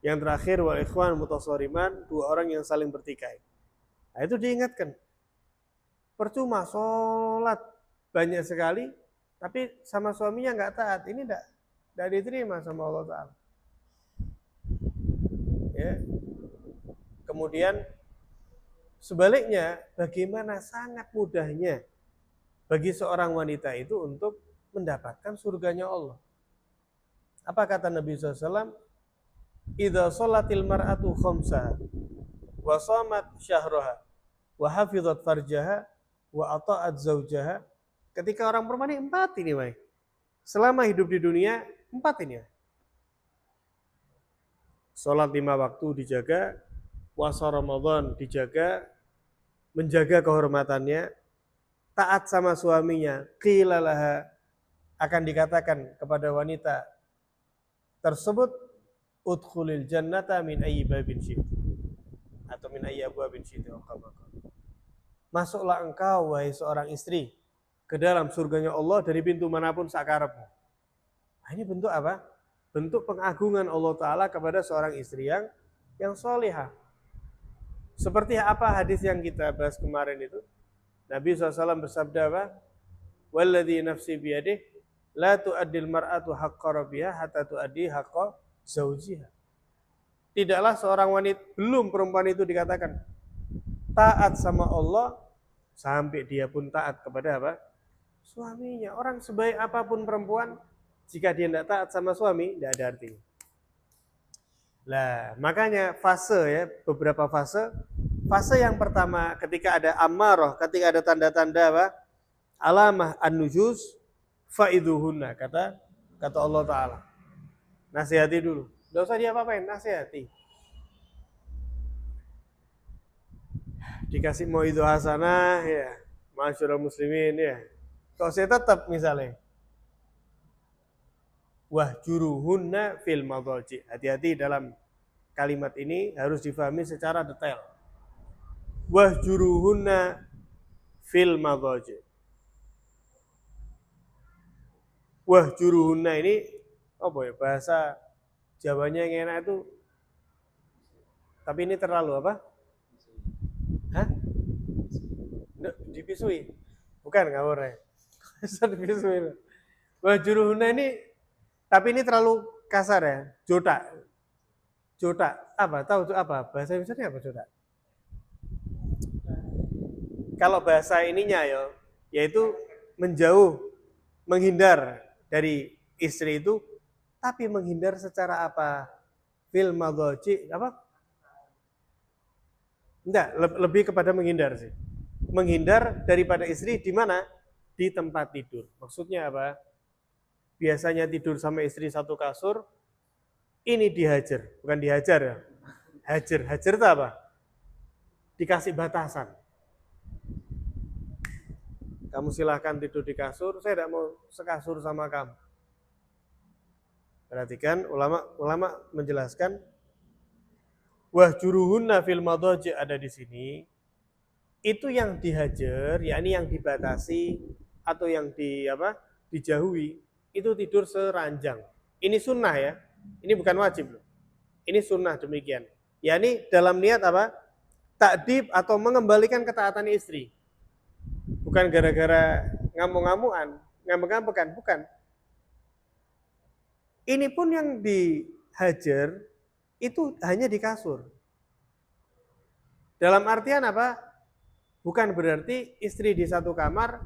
Speaker 1: Yang terakhir, wal ikhwan mutasoriman, 2 orang yang saling bertikai. Nah, itu diingatkan. Percuma sholat banyak sekali, tapi sama suaminya nggak taat. Ini nggak diterima sama Allah Ta'ala. Ya. Kemudian sebaliknya, bagaimana sangat mudahnya bagi seorang wanita itu untuk mendapatkan surganya Allah. Apa kata Nabi SAW? Idza sholatil mar'atu khamsaha wa shamat syahraha wa hafizat farjaha wa ata'at zaujaha. Ketika orang perempuan ini 4 ini, Mai. Selama hidup di dunia 4 ini. Sholat 5 waktu dijaga, puasa Ramadan dijaga, menjaga kehormatannya, taat sama suaminya, qila laha, akan dikatakan kepada wanita tersebut, udkhulil jannata min ayyi babin syi'ti, atau min ayyi abwabin syi'ti. Masuklah engkau wahai seorang istri ke dalam surganya Allah dari pintu manapun sakarepmu. Nah, ini bentuk apa? Bentuk pengagungan Allah Ta'ala kepada seorang istri yang solihah. Seperti apa hadis yang kita bahas kemarin itu? Nabi SAW bersabda apa? Walladhi nafsi biyadih la tu'addil mar'atu haqqa rabbiha hatta tu'addi haqqa zawjiha. Tidaklah seorang wanita, belum perempuan itu dikatakan taat sama Allah sampai dia pun taat kepada apa? Suaminya. Orang sebaik apapun perempuan, jika dia tidak taat sama suami, tidak ada artinya. Lah, makanya fase ya, beberapa fase. Fase yang pertama ketika ada amarah, ketika ada tanda-tanda apa? Alamah an-nujuz faiduhunna, kata Allah Ta'ala. Nasihati dulu. Tidak usah dia apa-apain, nasihati. Dikasih mauidhah hasanah ya, masyarul muslimin ya. Kalau saya tetap misalnya wahjuruhunna fil madhaji. Hati-hati dalam kalimat ini harus difahami secara detail. Wahjuruhunna fil madhaji. Wahjuruhunna ini apa ya, bahasa Jawanya yang enak itu, tapi ini terlalu apa? Hah? Dipisui? Bukan ngawurnya. Dipisui. Wahjuruhunna ini, tapi ini terlalu kasar ya. Jodak. Jodak apa? Tahu apa? Bahasa Indonesia apa jodak? kalau bahasa ininya yaitu menjauh, menghindar dari istri itu, tapi menghindar secara apa? Fil madhaji, apa? Enggak, lebih kepada menghindar sih. Menghindar daripada istri di mana? Di tempat tidur. Maksudnya apa? Biasanya tidur sama istri satu kasur, ini dihajar, bukan dihajar ya. Hajar itu apa? Dikasih batasan. Kamu silahkan tidur di kasur, saya tidak mau sekasur sama kamu. Perhatikan, ulama menjelaskan, wahjuruhunna fil madhaji ada di sini. Itu yang dihajar, yakni yang dibatasi atau yang dijauhi, itu tidur seranjang. Ini sunnah ya, ini bukan wajib loh. Ini sunnah demikian. Yakni dalam niat apa? Takdib atau mengembalikan ketaatan istri. Bukan gara-gara ngamuk-ngamukan, ngambek-ngambekan, bukan. Ini pun yang dihajar itu hanya di kasur. Dalam artian apa? Bukan berarti istri di satu kamar,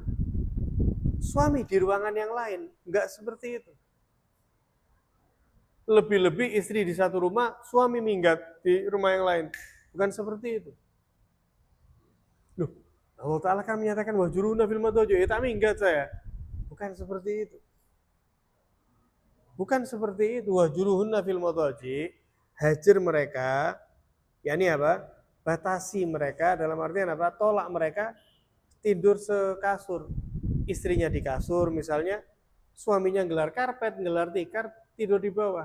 Speaker 1: suami di ruangan yang lain. Enggak seperti itu. Lebih-lebih istri di satu rumah, suami minggat di rumah yang lain. Bukan seperti itu. Loh, Allah Ta'ala kan menyatakan wahjuruhunna fil madhaji, ya tak minggat saya. Bukan seperti itu. Bukan seperti itu. Wahjuruhunna fil madhaji, hajar mereka, yakni apa? Batasi mereka, dalam artian apa? Tolak mereka tidur sekasur. Istrinya di kasur misalnya, suaminya gelar karpet, gelar tikar, tidur di bawah.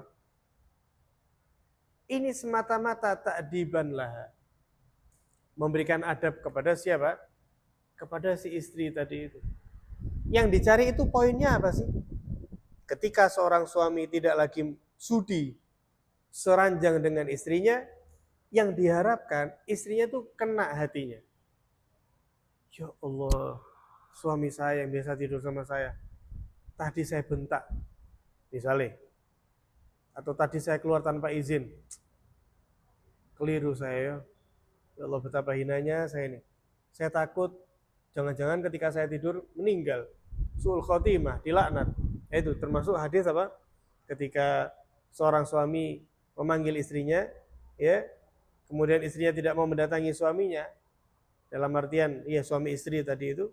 Speaker 1: Ini semata-mata ta'diban laha. Memberikan adab kepada siapa? Kepada si istri tadi itu. Yang dicari itu poinnya apa sih? Ketika seorang suami tidak lagi sudi seranjang dengan istrinya, yang diharapkan istrinya tuh kena hatinya. Ya Allah, suami saya yang biasa tidur sama saya, tadi saya bentak, misalnya, atau tadi saya keluar tanpa izin, keliru saya. Ya Allah, betapa hinanya saya ini. Saya takut jangan-jangan ketika saya tidur meninggal, su'ul khotimah, dilaknat. Itu termasuk hadis apa? Ketika seorang suami memanggil istrinya, ya, kemudian istrinya tidak mau mendatangi suaminya, dalam artian ya suami istri tadi itu,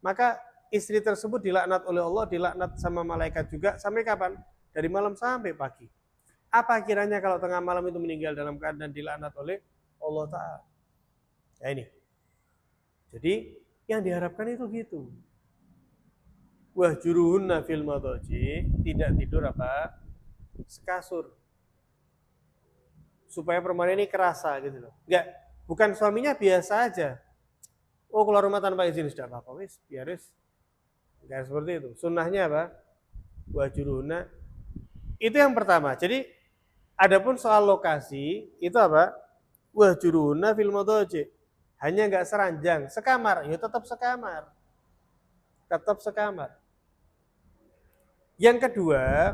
Speaker 1: maka istri tersebut dilaknat oleh Allah, dilaknat sama malaikat juga. Sampai kapan? Dari malam sampai pagi. Apa kiranya kalau tengah malam itu meninggal dalam keadaan dilaknat oleh Allah Ta'ala? Nah ini. Jadi yang diharapkan itu gitu. Wahjuruhunna fil madhaji, tidak tidur apa? Sekasur. Supaya perempuan ini kerasa gitu loh. Enggak, bukan suaminya biasa aja. Oh, keluar rumah tanpa izin sudah apa-apa wis, biar wis. Enggak seperti itu. Sunnahnya apa? Wahjuruhunna. Itu yang pertama. Jadi adapun soal lokasi itu apa? Wahjuruhunna fil madhaji. Hanya enggak seranjang, sekamar, ya tetap sekamar. Tetap sekamar. Yang kedua,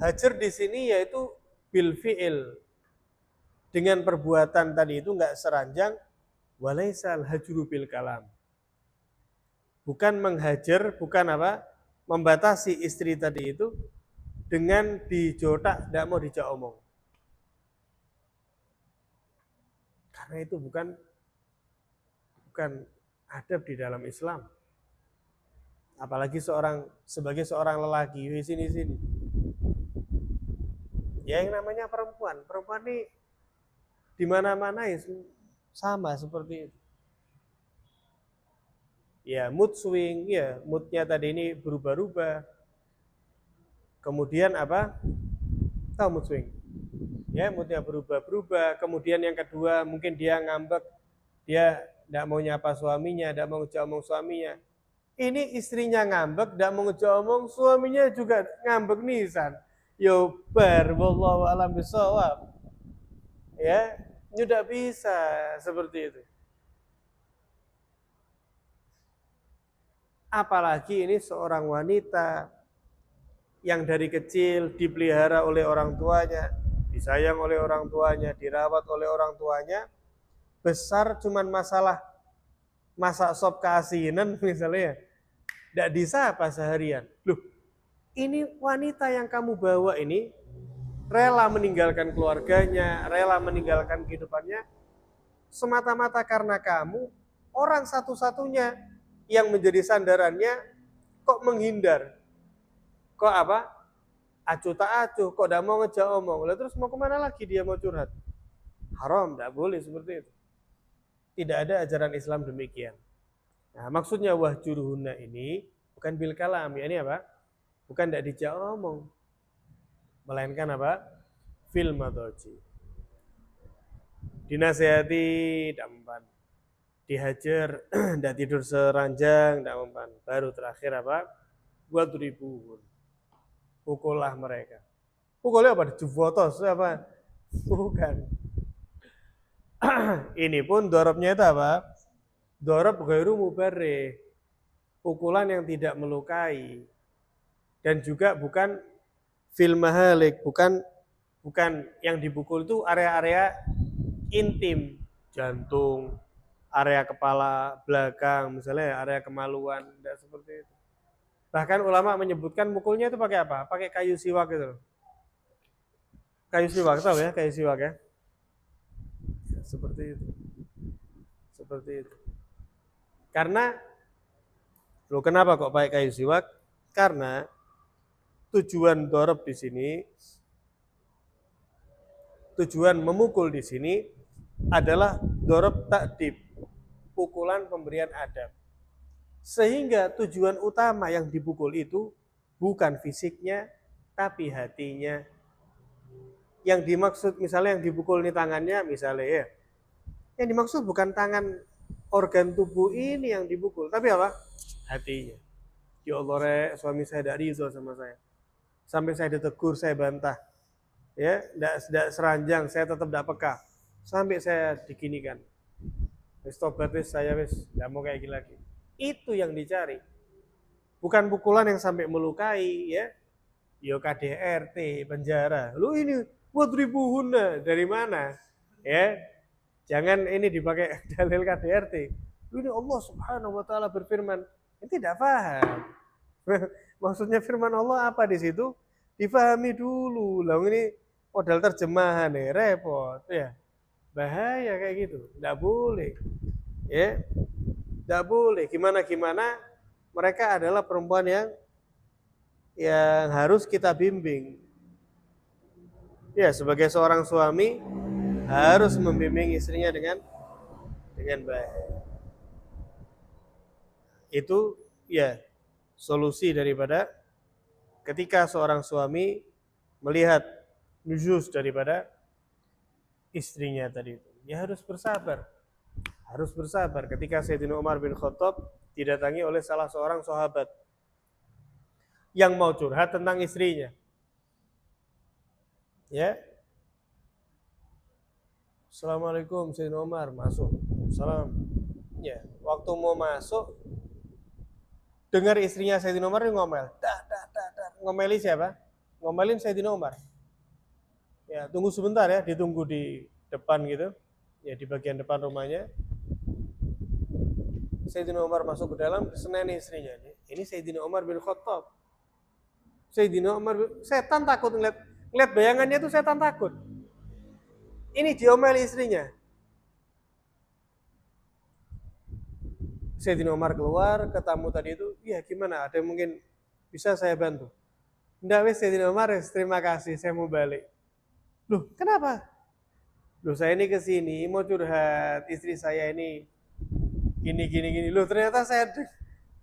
Speaker 1: hajar di sini yaitu bil fi'il. Dengan perbuatan tadi itu enggak seranjang, walaisal hajru bil kalam. Bukan menghajar, bukan apa? Membatasi istri tadi itu dengan dijotak, tidak mau dijak omong. Karena itu bukan adab di dalam Islam. Apalagi sebagai seorang lelaki, sini. Ya yang namanya perempuan ini di mana-mana ya sama seperti itu. Ya mood swing, ya moodnya tadi ini berubah-ubah. Kemudian apa? Tahu mood swing? Ya moodnya berubah-berubah. Kemudian yang kedua mungkin dia ngambek, dia tidak mau nyapa suaminya, tidak mau ngejak omong suaminya. Ini istrinya ngambek, tidak mau ngejak omong, suaminya juga ngambek nisan. Yo bar, wallahu a'lam bishawab. Ya, tidak bisa seperti itu. Apalagi ini seorang wanita yang dari kecil dipelihara oleh orang tuanya, disayang oleh orang tuanya, dirawat oleh orang tuanya, besar cuman masalah masak sop keasinan misalnya, tidak disapa seharian. Loh, ini wanita yang kamu bawa ini rela meninggalkan keluarganya, rela meninggalkan kehidupannya, semata-mata karena kamu, orang satu-satunya yang menjadi sandarannya kok menghindar. Kok apa? Acuh tak acuh, kok tidak mau ngejak omong. Lalu terus mau kemana lagi dia mau curhat? Haram, tidak boleh seperti itu. Tidak ada ajaran Islam demikian. Nah, maksudnya wahjuruhunna ini bukan bil kalam, ya ini apa? Bukan tidak dijak omong. Melainkan apa? Fil madaji. Dinasehati, tidak mempan. Dihajar, tidak tidur seranjang, tidak mempan. Baru terakhir apa? Buat ribuan. Pukullah mereka. Pukulnya apa? Juvotos apa? Bukan. Ini pun dorobnya itu apa? Dorob ghairu mubarrih. Pukulan yang tidak melukai. Dan juga bukan fil mahalik, bukan yang dipukul itu area-area intim, jantung, area kepala belakang, misalnya area kemaluan, tidak seperti itu. Bahkan ulama menyebutkan mukulnya itu pakai apa? Pakai kayu siwak itu. Kayu siwak, tahu ya kayu siwak ya? Seperti itu. Seperti itu. Karena, loh kenapa kok pakai kayu siwak? Karena tujuan dorob di sini, tujuan memukul di sini adalah dorob takdib, pukulan pemberian adab. Sehingga tujuan utama yang dipukul itu bukan fisiknya, tapi hatinya. Yang dimaksud misalnya yang dipukul ini tangannya misalnya ya, yang dimaksud bukan tangan organ tubuh ini yang dipukul, tapi apa? Hatinya. Ya Allah, suami saya tidak ridho sama saya. Sampai saya ditegur, saya bantah. Ya, tidak seranjang, saya tetap tidak peka. Sampai saya diginikan. Wis tobat wis, saya wis tidak mau kayak gini lagi. Itu yang dicari. Bukan pukulan yang sampai melukai ya. Yo KDRT, penjara. Lu ini buat ribuhuna dari mana? Ya. Jangan ini dipakai dalil KDRT. Lu ini Allah Subhanahu wa taala berfirman. Ini tidak paham. Maksudnya firman Allah apa di situ? Difahami dulu. Lah ini modal terjemahan nih, repot ya. Bahaya kayak gitu. Enggak boleh. Ya. Enggak boleh. Gimana mereka adalah perempuan yang harus kita bimbing. Ya, sebagai seorang suami harus membimbing istrinya dengan baik. Itu ya solusi daripada ketika seorang suami melihat nuzuz daripada istrinya tadi itu. Ya harus bersabar. Harus bersabar ketika Sayyidina Umar bin Khattab didatangi oleh salah seorang sahabat yang mau curhat tentang istrinya. Ya. Assalamualaikum Sayyidina Umar, masuk. Salam. Ya, waktu mau masuk dengar istrinya Sayyidina Umar ngomel. Ngomeli siapa? Ngomelin Sayyidina Umar. Ya, tunggu sebentar ya, ditunggu di depan gitu. Ya, di bagian depan rumahnya. Sayyidina Umar masuk ke dalam, seneni istrinya. Ini Sayyidina Umar bin Khattab. Sayyidina Umar, setan takut ngeliat bayangannya itu setan takut. Ini diomeli istrinya. Sayyidina Umar keluar, ketemu tadi itu, ya gimana, ada yang mungkin bisa saya bantu? Nggak wis Sayyidina Umar, terima kasih, saya mau balik. Loh, kenapa? Loh, saya ini kesini, mau curhat, istri saya ini gini. Loh, ternyata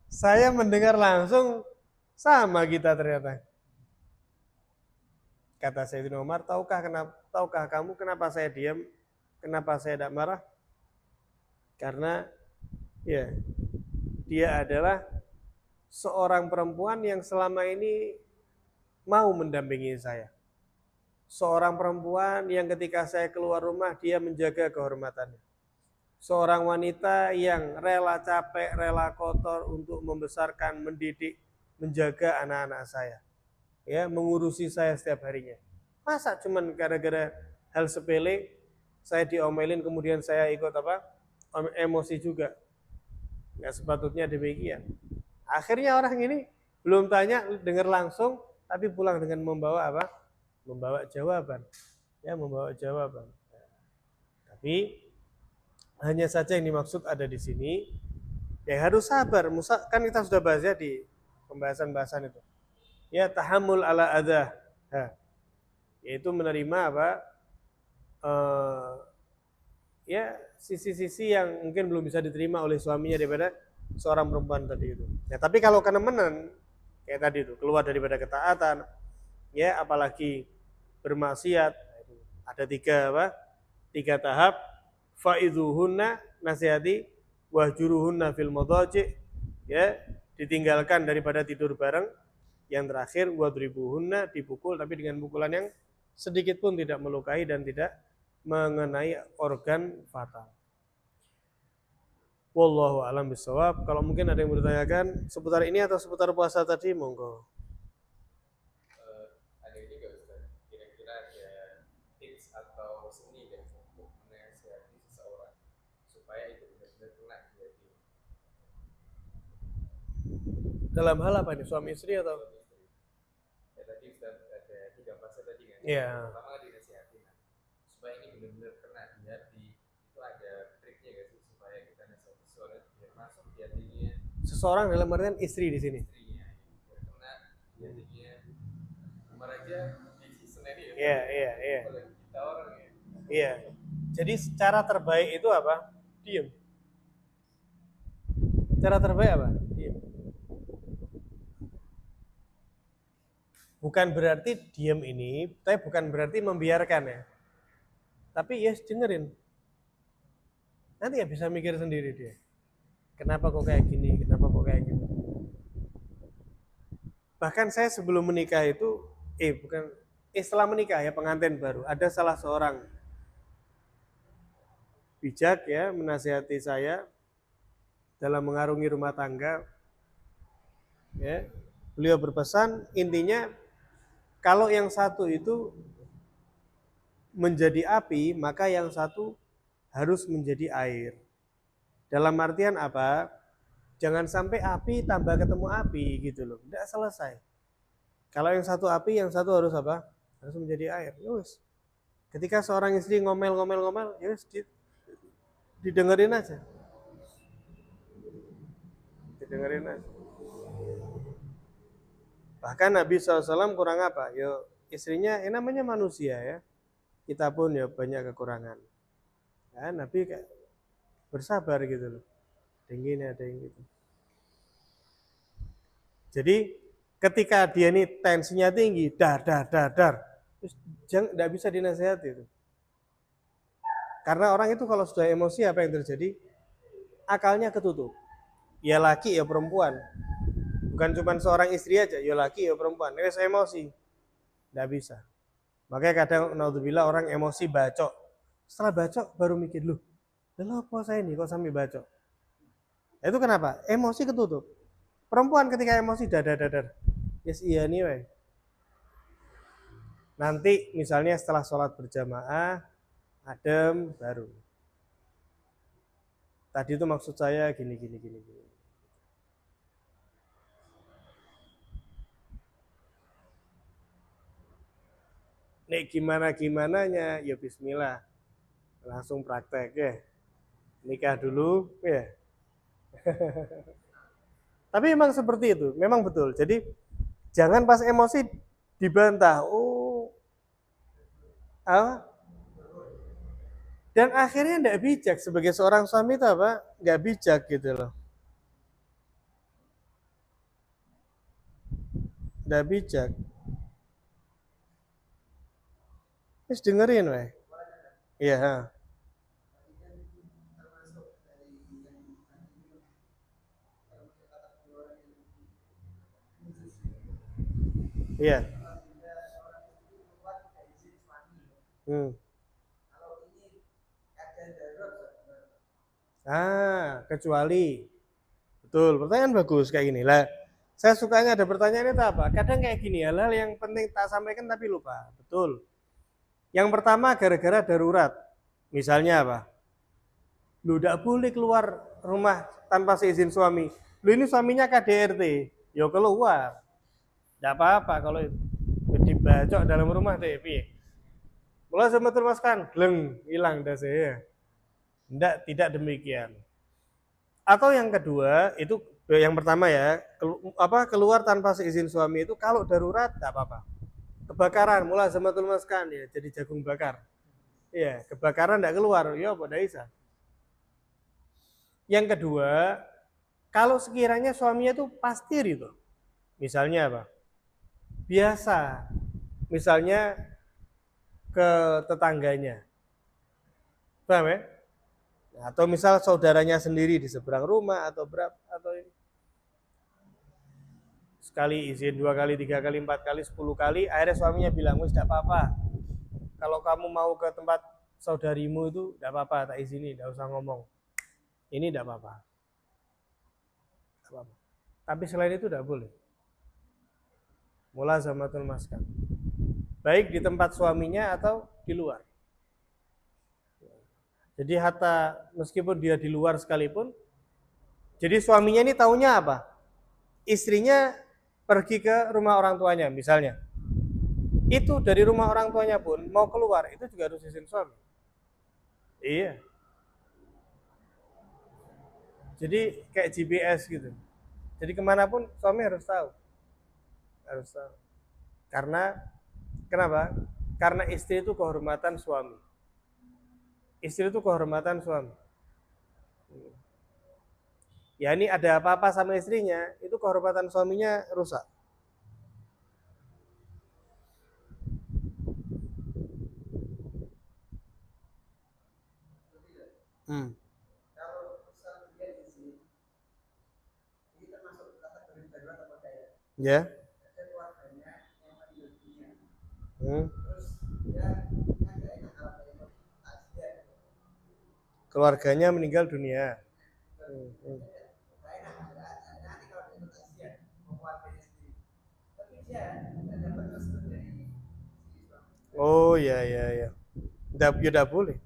Speaker 1: saya mendengar langsung sama kita ternyata. Kata Sayyidina Umar, tahukah kamu kenapa saya diam? Kenapa saya tidak marah? Karena ya, dia adalah seorang perempuan yang selama ini mau mendampingi saya. Seorang perempuan yang ketika saya keluar rumah dia menjaga kehormatannya. Seorang wanita yang rela capek, rela kotor untuk membesarkan, mendidik, menjaga anak-anak saya. Ya, mengurusi saya setiap harinya. Masa cuman gara-gara hal sepele saya diomelin kemudian saya ikut emosi juga. Nggak sepatutnya demikian. Akhirnya orang ini belum tanya, dengar langsung, tapi pulang dengan membawa apa? Membawa jawaban. Ya, membawa jawaban. Tapi hanya saja yang dimaksud ada di sini, ya harus sabar. Kan kita sudah bahas ya di pembahasan-bahasan itu. Ya, tahammul ala adha. Nah, yaitu menerima apa? Ya, sisi-sisi yang mungkin belum bisa diterima oleh suaminya daripada seorang perempuan tadi itu. Ya, tapi kalau kenemenan kayak tadi itu keluar daripada ketaatan, ya apalagi bermaksiat, ada tiga tahap. Fa'idhuhunna, nasihati, wahjuruhunna fil madaji, ya ditinggalkan daripada tidur bareng. Yang terakhir wadribuhunna, dipukul tapi dengan pukulan yang sedikit pun tidak melukai dan tidak mengenai organ fatal. Wallahu a'lam bishawab. Kalau mungkin ada yang bertanyakan seputar ini atau seputar puasa tadi, monggo.
Speaker 2: Ada ini nggak Ustaz? Kira-kira ada tips atau seni dan untuk menasihati seseorang supaya itu benar-benar kena di hati?
Speaker 1: Dalam hal apa ini? Suami istri atau?
Speaker 2: Suami istri. Ya tadi Ustaz ada 3 fase tadi kan.
Speaker 1: Iya.
Speaker 2: Pertama dinasihati, supaya ini benar-benar kena di hati. Itu ada triknya nggak sih supaya kita nasihati seseorang biar masuk di hatinya?
Speaker 1: Seseorang dalam artian istri di sini.
Speaker 2: Istrinya, biar kena di hatinya. Umar aja di Senin ya.
Speaker 1: Iya.
Speaker 2: Apalagi kita orang ya.
Speaker 1: Iya. Jadi cara terbaik itu apa? Diam. Cara terbaik apa? Diam. Bukan berarti diam ini, tapi bukan berarti membiarkan ya. Tapi yes, dengerin. Nanti ya bisa mikir sendiri dia. Kenapa kok kayak gini? Kenapa kok kayak gitu? Bahkan saya sebelum menikah itu, setelah menikah ya, pengantin baru, ada salah seorang bijak ya menasihati saya dalam mengarungi rumah tangga. Ya, beliau berpesan intinya kalau yang satu itu menjadi api, maka yang satu harus menjadi air. Dalam artian apa? Jangan sampai api tambah ketemu api gitu loh. Tidak selesai. Kalau yang satu api, yang satu harus apa? Harus menjadi air. Yus. Ketika seorang istri ngomel, yus didengerin aja. Didengerin aja. Bahkan Nabi SAW kurang apa? Yo istrinya, namanya manusia ya. Kita pun ya banyak kekurangan. Ya, Nabi kayak bersabar gitu loh. Ada yang gitu. Jadi ketika dia ini tensinya tinggi, dar, terus nggak bisa dinasehati itu. Karena orang itu kalau sudah emosi apa yang terjadi? Akalnya ketutup. Ya laki ya perempuan. Bukan cuma seorang istri aja, ya laki ya perempuan. Ini emosi. Nggak bisa. Makanya kadang naudzubillah orang emosi bacok. Setelah bacok baru mikir, loh apa saya ini kok sampai bacok? Itu kenapa? Emosi ketutup. Perempuan ketika emosi dadar. Yes iya nih weh. Nanti misalnya setelah sholat berjamaah, adem baru. Tadi itu maksud saya gini. Nek gimananya, ya bismillah. Langsung praktek ya. Nikah dulu ya. Tapi memang seperti itu, memang betul. Jadi jangan pas emosi dibantah. Dan akhirnya tidak bijak sebagai seorang suami itu apa? Nggak bijak gitu loh. Nggak bijak. Terus dengerin weh. Iya. Iya. Kecuali betul, pertanyaan bagus kayak gini lah. Saya sukanya ada pertanyaan itu apa? Kadang kayak gini, hal-hal yang penting tak sampaikan tapi lupa. Betul. Yang pertama gara-gara darurat. Misalnya apa? Lu tidak boleh keluar rumah tanpa seizin suami. Lu ini suaminya KDRT, yo keluar. Tidak apa-apa kalau dibacok dalam rumah deh, piye. Mulai sama termaskan, gleng, hilang dah saya. Tidak demikian. Atau yang kedua, itu yang pertama ya, keluar tanpa seizin suami itu kalau darurat tidak apa-apa. Kebakaran, mulai sama termaskan ya, jadi jagung bakar. Iya, kebakaran tidak keluar, ya apa bisa. Yang kedua, kalau sekiranya suaminya itu pastir itu, misalnya apa? Biasa, misalnya ke tetangganya, paham ya? Atau misal saudaranya sendiri di seberang rumah atau berapa atau ini. Sekali izin 2 kali, 3 kali, 4 kali, 10 kali, akhirnya suaminya bilang, wis tidak apa-apa. Kalau kamu mau ke tempat saudarimu itu tidak apa-apa, tak izini, tidak usah ngomong. Ini tidak apa-apa. Tapi selain itu tidak boleh. Mulazamatul maskan. Baik di tempat suaminya atau di luar. Jadi hatta meskipun dia di luar sekalipun, jadi suaminya ini taunya apa? Istrinya pergi ke rumah orang tuanya misalnya. Itu dari rumah orang tuanya pun mau keluar itu juga harus izin suami. Iya. Jadi kayak GPS gitu. Jadi kemanapun suami harus tahu. Harus tahu. Karena kenapa? Karena istri itu kehormatan suami. Istri itu kehormatan suami. Ya ini ada apa-apa sama istrinya, itu kehormatan suaminya rusak. Hmm.
Speaker 2: Kalau misal dia izin, ini termasuk kategori darurat apa kayak?
Speaker 1: Ya.
Speaker 2: Ada keluarganya yang meninggal dunia.
Speaker 1: Hmm.
Speaker 2: Terus dia kan gak enak kalau kayak takziah.
Speaker 1: Keluarganya meninggal dunia.
Speaker 2: Gak enak nanti kalau dia takziah mau keluarganya sendiri. Tapi dia nggak dapat restu dari si suami.
Speaker 1: Oh ya ya ya. Tidak boleh.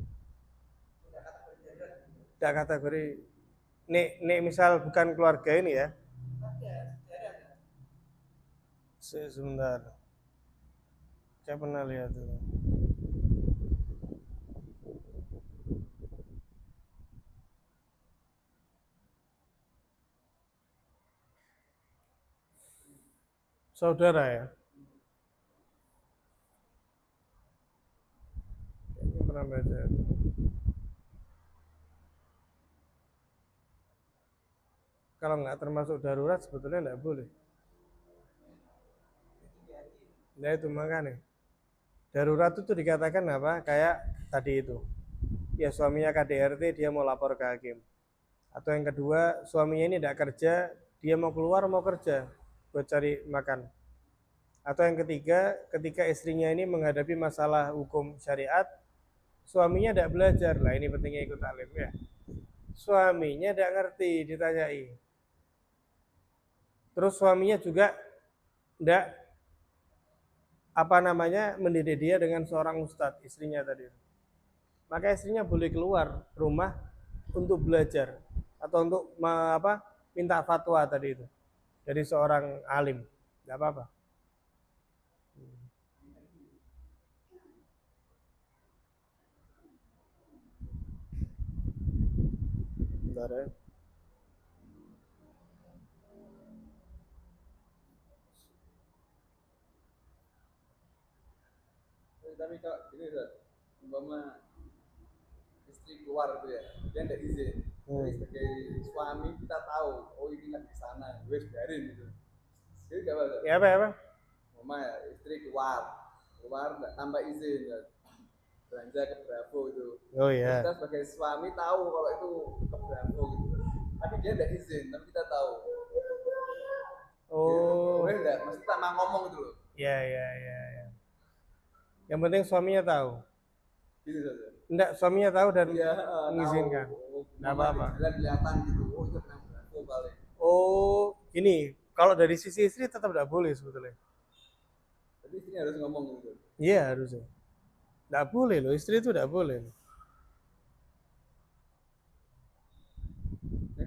Speaker 2: Udah kategori darurat.
Speaker 1: Tidak kategori. Nek misal bukan keluarga ini ya.
Speaker 2: Ada.
Speaker 1: Sebentar. Saya pernah lihat itu. Saudara ya. Kayaknya pernah baca. Kalau nggak termasuk darurat sebetulnya nggak boleh. Nah itu makanya. Darurat itu dikatakan apa? Kayak tadi itu. Ya suaminya KDRT dia mau lapor ke hakim. Atau yang kedua suaminya ini tidak kerja, dia mau keluar mau kerja buat cari makan. Atau yang ketiga ketika istrinya ini menghadapi masalah hukum syariat, suaminya tidak belajar. Lah ini pentingnya ikut taklim ya. Suaminya tidak ngerti ditanyai. Terus suaminya juga tidak mendidik dia dengan seorang ustadz, istrinya tadi. Maka istrinya boleh keluar rumah untuk belajar atau untuk minta fatwa tadi itu dari seorang alim, tidak apa-apa. Bentar ya.
Speaker 2: Tapi kalau gini umpama istri keluar itu ya, dia tidak izin. Jadi sebagai suami kita tahu, oh ini lagi di sana, gue biarin gitu. Jadi gak apa-apa.
Speaker 1: Ya apa?
Speaker 2: Mama ya, istri keluar nggak tanpa izin ya. Belanja ke Bravo itu.
Speaker 1: Oh iya.
Speaker 2: Kita sebagai suami tahu kalau itu ke Bravo gitu. Tapi dia tidak izin, tapi kita tahu.
Speaker 1: Oh.
Speaker 2: Boleh nggak? Maksudnya tanpa ngomong gitu loh.
Speaker 1: Ya. Yang penting suaminya tahu.
Speaker 2: Gitu saja.
Speaker 1: Enggak, suaminya tahu dan
Speaker 2: Ya,
Speaker 1: mengizinkan. Enggak apa-apa.
Speaker 2: Jalan kelihatan gitu. Oh itu pernah Bravo kali.
Speaker 1: Oh, ini kalau dari sisi istri tetap tidak boleh sebetulnya.
Speaker 2: Jadi istrinya harus ngomong gitu.
Speaker 1: Iya harusnya. Tidak boleh loh, istri itu tidak boleh.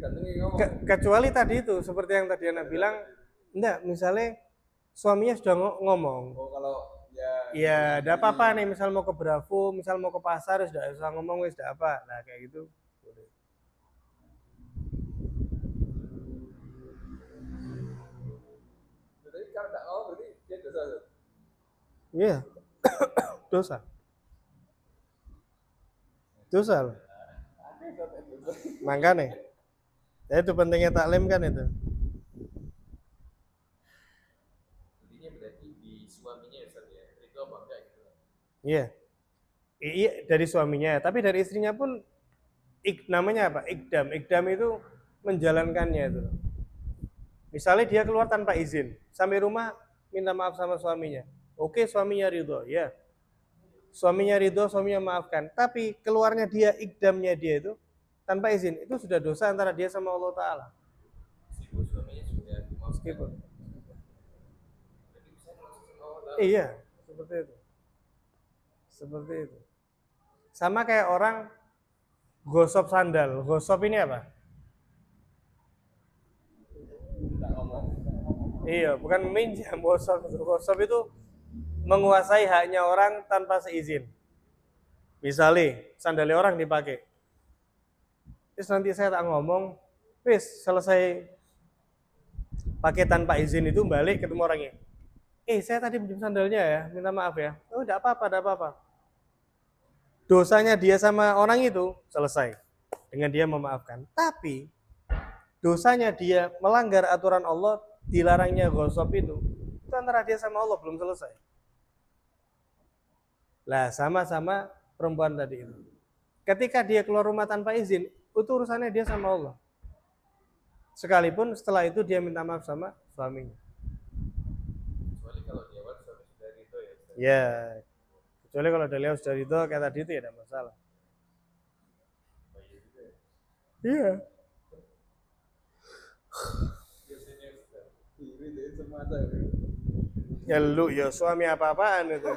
Speaker 2: tergantung yang ngomong.
Speaker 1: Kecuali tadi itu seperti yang tadi Anda bilang, enggak, misalnya suaminya sudah ngomong,
Speaker 2: Oh kalau ya
Speaker 1: ya ada apa-apa nih, misal mau ke Bravo, misal mau ke pasar, sudah usah ngomong, wis sudah apa, nah kayak gitu.
Speaker 2: berarti kalau nggak ngomong berarti dia dosa tuh.
Speaker 1: Iya, dosa. Dosa loh. Makanya, ya itu pentingnya taklim kan itu.
Speaker 3: Intinya berarti di suaminya ya Ustaz ya, itu apa enggak gitu.
Speaker 1: Iya. Iya dari suaminya, tapi dari istrinya pun namanya apa? Ikdam. Ikdam itu menjalankannya itu. Misalnya dia keluar tanpa izin, sampai rumah minta maaf sama suaminya. Oke, suaminya ridho, ya. Suaminya ridho, suaminya maafkan. Tapi keluarnya dia, ikdamnya dia itu tanpa izin, itu sudah dosa antara dia sama Allah Ta'ala.
Speaker 3: Meskipun suaminya sudah dimaafkan.
Speaker 1: Meskipun.
Speaker 3: Berarti bisa langsung sama Allah.
Speaker 1: Iya, seperti itu. Seperti itu. Sama kayak orang gosok sandal. Gosok ini apa?
Speaker 2: Nggak ngomong.
Speaker 1: Iya, bukan meminjam. Gosok. Gosok itu menguasai haknya orang tanpa seizin. Misalnya, sandalnya orang dipakai. Terus nanti saya tak ngomong, wis selesai pakai tanpa izin itu balik ketemu orangnya. Saya tadi pinjam sandalnya ya, minta maaf ya. Oh, enggak apa-apa, enggak apa-apa. Dosanya dia sama orang itu selesai dengan dia memaafkan. Tapi dosanya dia melanggar aturan Allah, dilarangnya gosop itu antara dia sama Allah belum selesai. Lah sama-sama perempuan tadi itu. Ketika dia keluar rumah tanpa izin, itu urusannya dia sama Allah. Sekalipun setelah itu dia minta maaf sama suaminya.
Speaker 3: Kecuali kalau di awal suami sudah ridho ya Ustaz.
Speaker 1: Ya, kecuali kalau dari sudah itu kayak tadi itu ya tidak masalah. Iya.
Speaker 3: Biasanya Ustaz.
Speaker 2: Diri deh semua saya.
Speaker 1: Ya lu ya suami apa-apaan itu.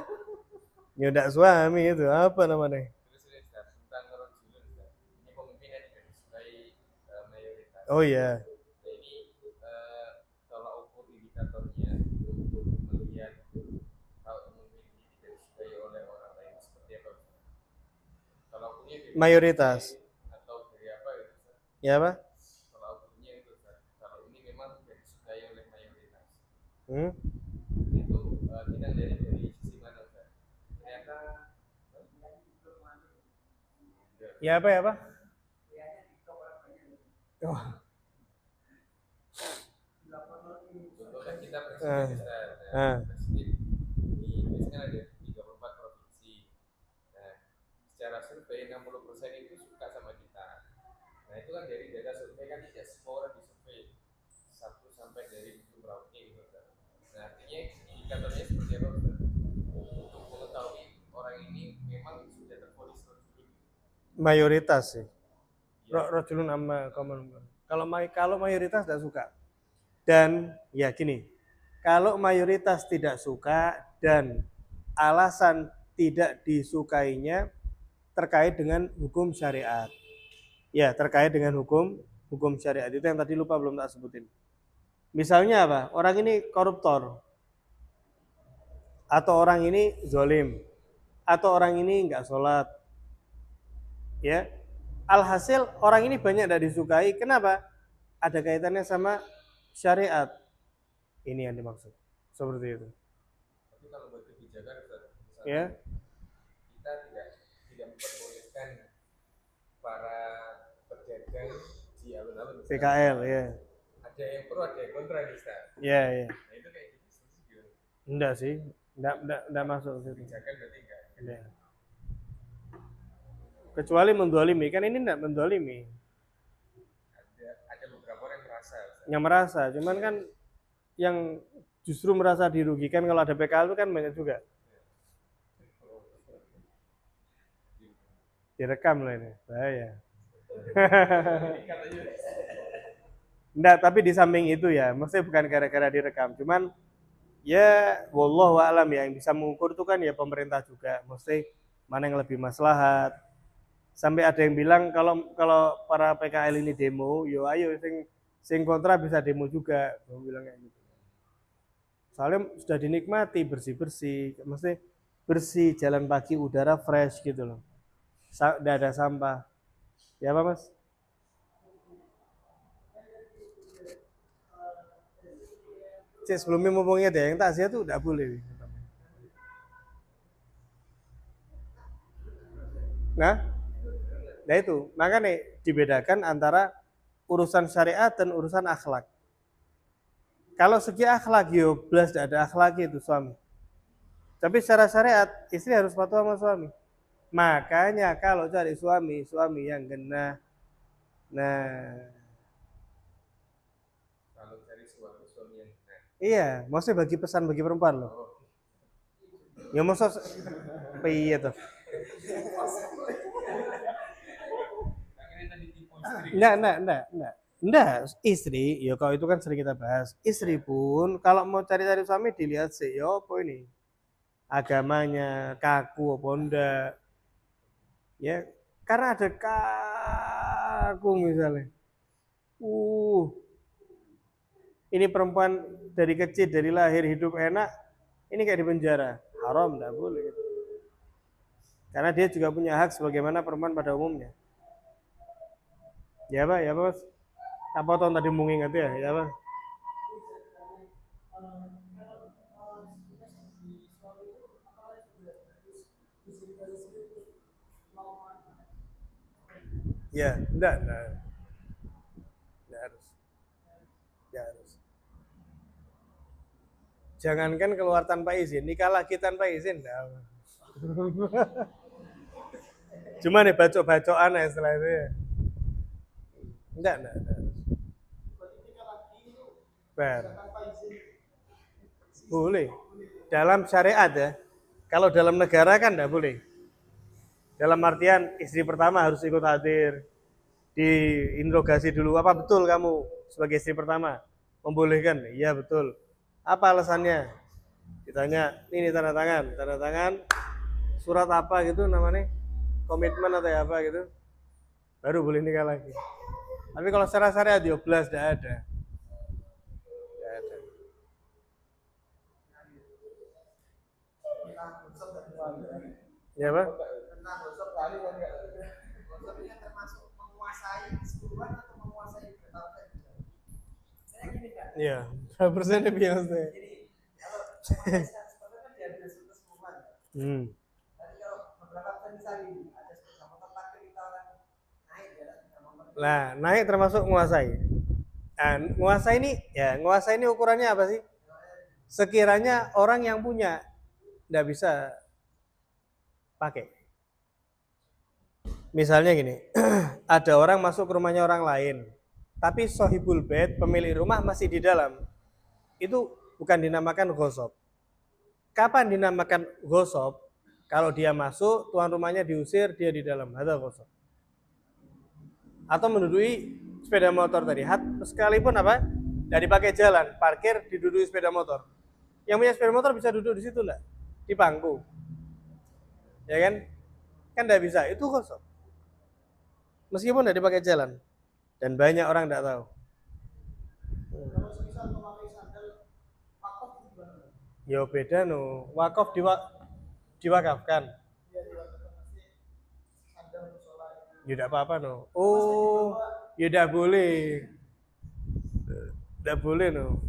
Speaker 1: Nyodak suami itu apa namanya?
Speaker 3: Terus ini Ustaz, tentang rojulun Ustaz. Ini pemimpinan juga disukai mayoritas.
Speaker 1: Oh iya.
Speaker 3: Nah ini tolak ukur indikatornya untuk melihat kalau pemimpin ini tidak disukai oleh orang lain seperti apa Ustaz? Tolak ukurnya dari
Speaker 1: Mayoritas.
Speaker 3: atau dari apa gitu Ustaz?
Speaker 1: Ya apa?
Speaker 3: Tolak ukurnya itu Ustaz. Kalau ini memang tidak disukai oleh mayoritas.
Speaker 1: Hmm?
Speaker 3: Itu kita lihat dari sisi mana Ustaz? Ternyata
Speaker 1: Ya apa ya apa? Oh.
Speaker 3: contoh kan kita presiden Ustaz.
Speaker 1: Ah.
Speaker 3: Presiden ini biasanya ada 34 provinsi. Nah, secara survei 60% itu suka sama kita. Nah, itu kan dari data survei kan tidak semua orang disurvei 1 sampai dari berapa gitu Ustaz. Nah, artinya indikatornya seperti apa Ustaz? Untuk mengetahui orang ini memang sudah terpolis rojulun.
Speaker 1: Mayoritas sih. Rojulun amma common. Kalau mayoritas tidak suka. Dan ya gini, kalau mayoritas tidak suka dan alasan tidak disukainya terkait dengan hukum syariat. Ya, terkait dengan hukum syariat itu yang tadi lupa belum tak sebutin. Misalnya apa? Orang ini koruptor. Atau orang ini zolim. Atau orang ini enggak sholat. Ya. Alhasil orang ini banyak tidak disukai. Kenapa? Ada kaitannya sama syariat. Ini yang dimaksud. Seperti itu.
Speaker 3: Tapi kalau buat kebijakan Ustaz, misalnya
Speaker 1: Ya.
Speaker 3: kita tidak memperbolehkan para pedagang di alun-alun Ustaz.
Speaker 1: PKL ya.
Speaker 3: Ada yang pro, ada yang kontra nih Ustaz.
Speaker 1: Ya, ya.
Speaker 3: Nah itu kayak gitu gimana?
Speaker 1: Enggak sih. Enggak masuk ke situ.
Speaker 3: Kebijakan berarti enggak.
Speaker 1: Ya. Kecuali mendolimi, kan ini enggak mendolimi.
Speaker 3: Ada beberapa orang yang merasa Ustaz.
Speaker 1: Yang merasa, cuman kan yang justru merasa dirugikan kalau ada PKL itu kan banyak juga. Direkam lah ini, bahaya. Enggak, tapi di samping itu ya, maksudnya bukan gara-gara direkam, cuman ya wallahu a'lam ya, yang bisa mengukur itu kan ya pemerintah juga, mesti mana yang lebih maslahat. Sampai ada yang bilang kalau kalau para PKL ini demo, yo ayo sing kontra bisa demo juga, gua bilang kayak gitu. Soalnya sudah dinikmati bersih-bersih, maksudnya bersih, jalan pagi, udara fresh gitu loh. Nggak ada sampah. Ya apa Mas? Cik, sebelumnya ngomongnya ada yang takziah tuh nggak boleh. Nah, nah itu makanya dibedakan antara urusan syariat dan urusan akhlak. Kalau segi akhlak, yo belas tidak ada akhlak itu suami. Tapi secara syariat, istri harus patuh sama suami. Makanya kalau cari suami, suami yang genah. Nah,
Speaker 3: Kalau cari suami yang benar.
Speaker 1: iya, maksudnya bagi pesan bagi perempuan loh.
Speaker 3: Oh,
Speaker 1: Ya maksud, piye tuh?
Speaker 3: ini tadi tipu istri.
Speaker 1: Enggak, istri, ya kalau itu kan sering kita bahas. Istri pun kalau mau cari-cari suami dilihat sih, ya apa ini? Agamanya kaku apa enggak? Ya, karena ada kaku misalnya. Ini perempuan dari kecil, dari lahir hidup enak, ini kayak di penjara. Haram, enggak boleh gitu. Karena dia juga punya hak sebagaimana perempuan pada umumnya. Ya Pak, ya Pak. Apa tahun tadi mau nginget ya Pak. Ya, enggak harus. Enggak harus. Jangankan keluar tanpa izin, nikah lagi tanpa izin enggak. Cuma nih bacok-bacokan ya setelah itu ya. Enggak. Ber. Boleh. Dalam syariat ya. Kalau dalam negara kan enggak boleh. Dalam artian istri pertama harus ikut hadir. Diinterogasi dulu, apa betul kamu sebagai istri pertama? Membolehkan? Iya betul. Apa alasannya? Ditanya, ini tanda tangan, surat apa gitu namanya, komitmen atau apa gitu, baru boleh nikah lagi. Tapi kalau secara syariat 12 tidak ada. Ya Pak?
Speaker 2: Tentang gosok kali kan enggak. Gosoknya termasuk menguasai keseluruhan atau menguasai berapa juga. Saya gini Kak.
Speaker 1: Iya. Berapa persen biasa?
Speaker 2: Jadi kalau menguasai sepeda kan dia ada 100 momen. Tapi kalau beberapa persen misalnya ada 10 motor parkir kita orang naik ya,
Speaker 1: Nah, naik termasuk menguasai. Nah, nguasai ini ukurannya apa sih? Sekiranya orang yang punya tidak bisa pakai. Misalnya gini, ada orang masuk ke rumahnya orang lain, tapi sohibul bait, pemilik rumah masih di dalam. Itu bukan dinamakan ghosab. Kapan dinamakan ghosab? Kalau dia masuk, tuan rumahnya diusir, dia di dalam. Ada ghosab. Atau menduduki sepeda motor tadi. Sekalipun apa? Tidak dipakai jalan, parkir, diduduki sepeda motor. Yang punya sepeda motor bisa duduk di situ enggak? Di bangku. Ya kan? Kan tidak bisa. Itu ghosab. Meskipun tidak dipakai jalan. Dan banyak orang tidak tahu.
Speaker 2: kalau semisal memakai sandal wakaf gimana?
Speaker 1: Ya beda no. Wakaf diwakafkan.
Speaker 2: Dia diwakafkan pasti sandal musola.
Speaker 1: Ya tidak apa-apa no. Oh, ya tidak boleh. Tidak boleh no.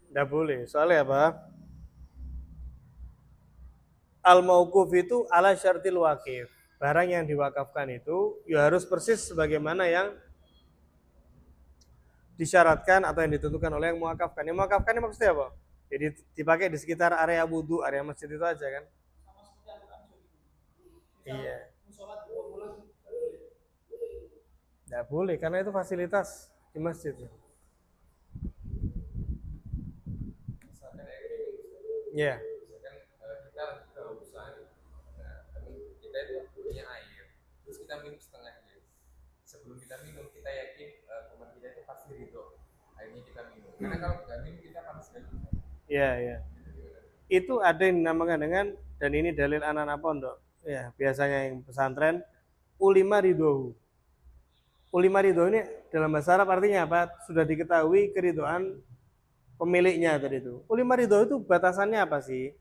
Speaker 1: Tidak boleh. Soalnya apa? Al-mauquf itu ala syartil waqif. Barang yang diwakafkan itu ya harus persis sebagaimana yang disyaratkan atau yang ditentukan oleh yang mewakafkan. Yang mewakafkan ini maksudnya apa? Jadi dipakai di sekitar area wudhu, area masjid itu aja kan?
Speaker 2: Sama seperti anu
Speaker 1: Iya.
Speaker 2: musola 2 bulan.
Speaker 1: Tidak boleh karena itu fasilitas di masjid.
Speaker 3: Misalkan kayak gini,
Speaker 1: Iya.
Speaker 3: misalkan kita lagi kehausan, nah, kita itu punya air, terus kita minum setengahnya. Sebelum kita minum, kita yakin teman kita itu pasti ridho. Akhirnya kita minum. Karena kalau nggak minum, kita panas sekali.
Speaker 1: Iya. Itu ada yang dinamakan dengan, dan ini dalil anak-anak pondok. Ya, biasanya yang pesantren ulima ridhohu. Ulima ridho ini dalam bahasa Arab artinya apa? Sudah diketahui keridhaan pemiliknya tadi itu. Ulima ridho itu batasannya apa sih?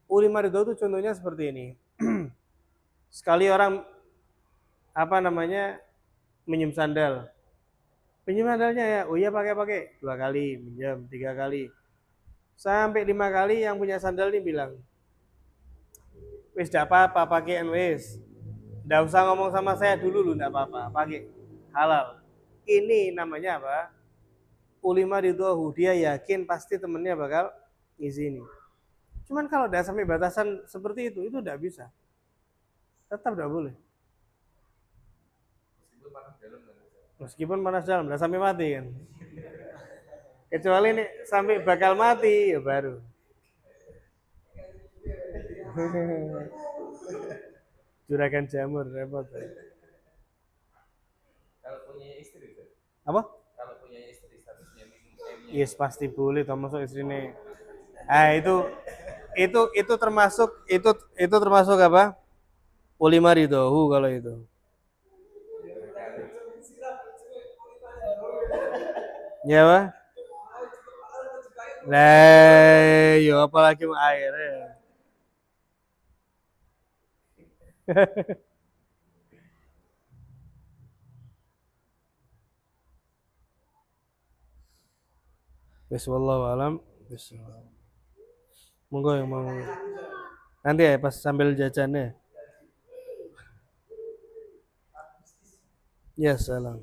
Speaker 1: Ulima ridho itu contohnya seperti ini. Sekali orang apa namanya minjem sandal. Pinjam sandalnya ya, oh iya pakai 2 kali, pinjam 3 kali. Sampai 5 kali yang punya sandal ini bilang, wis tidak apa-apa pakaian wis. Tidak usah ngomong sama saya dulu lu, tidak apa-apa, pakai halal. Ini namanya apa? Ulima ridhohu, dia yakin pasti temennya bakal ngizini. Cuman kalau udah sampai batasan seperti itu tidak bisa. Tetap tidak boleh. Meskipun panas dalam, udah sampai mati kan. Kecuali nih sampai bakal mati ya baru. Juragan jamur repot.
Speaker 3: Kalau punya istri itu,
Speaker 1: Apa?
Speaker 3: kalau punya istri statusnya minum M-nya.
Speaker 1: Yes pasti boleh termasuk istrinya. Itu termasuk apa? Ulima ridhohu kalau itu. Ya apa? Lah, yo apalagi air ya. Wis wallahu alam. Wis. Monggo yang mau. Nanti ya pas sambil jajannya. Ya salam.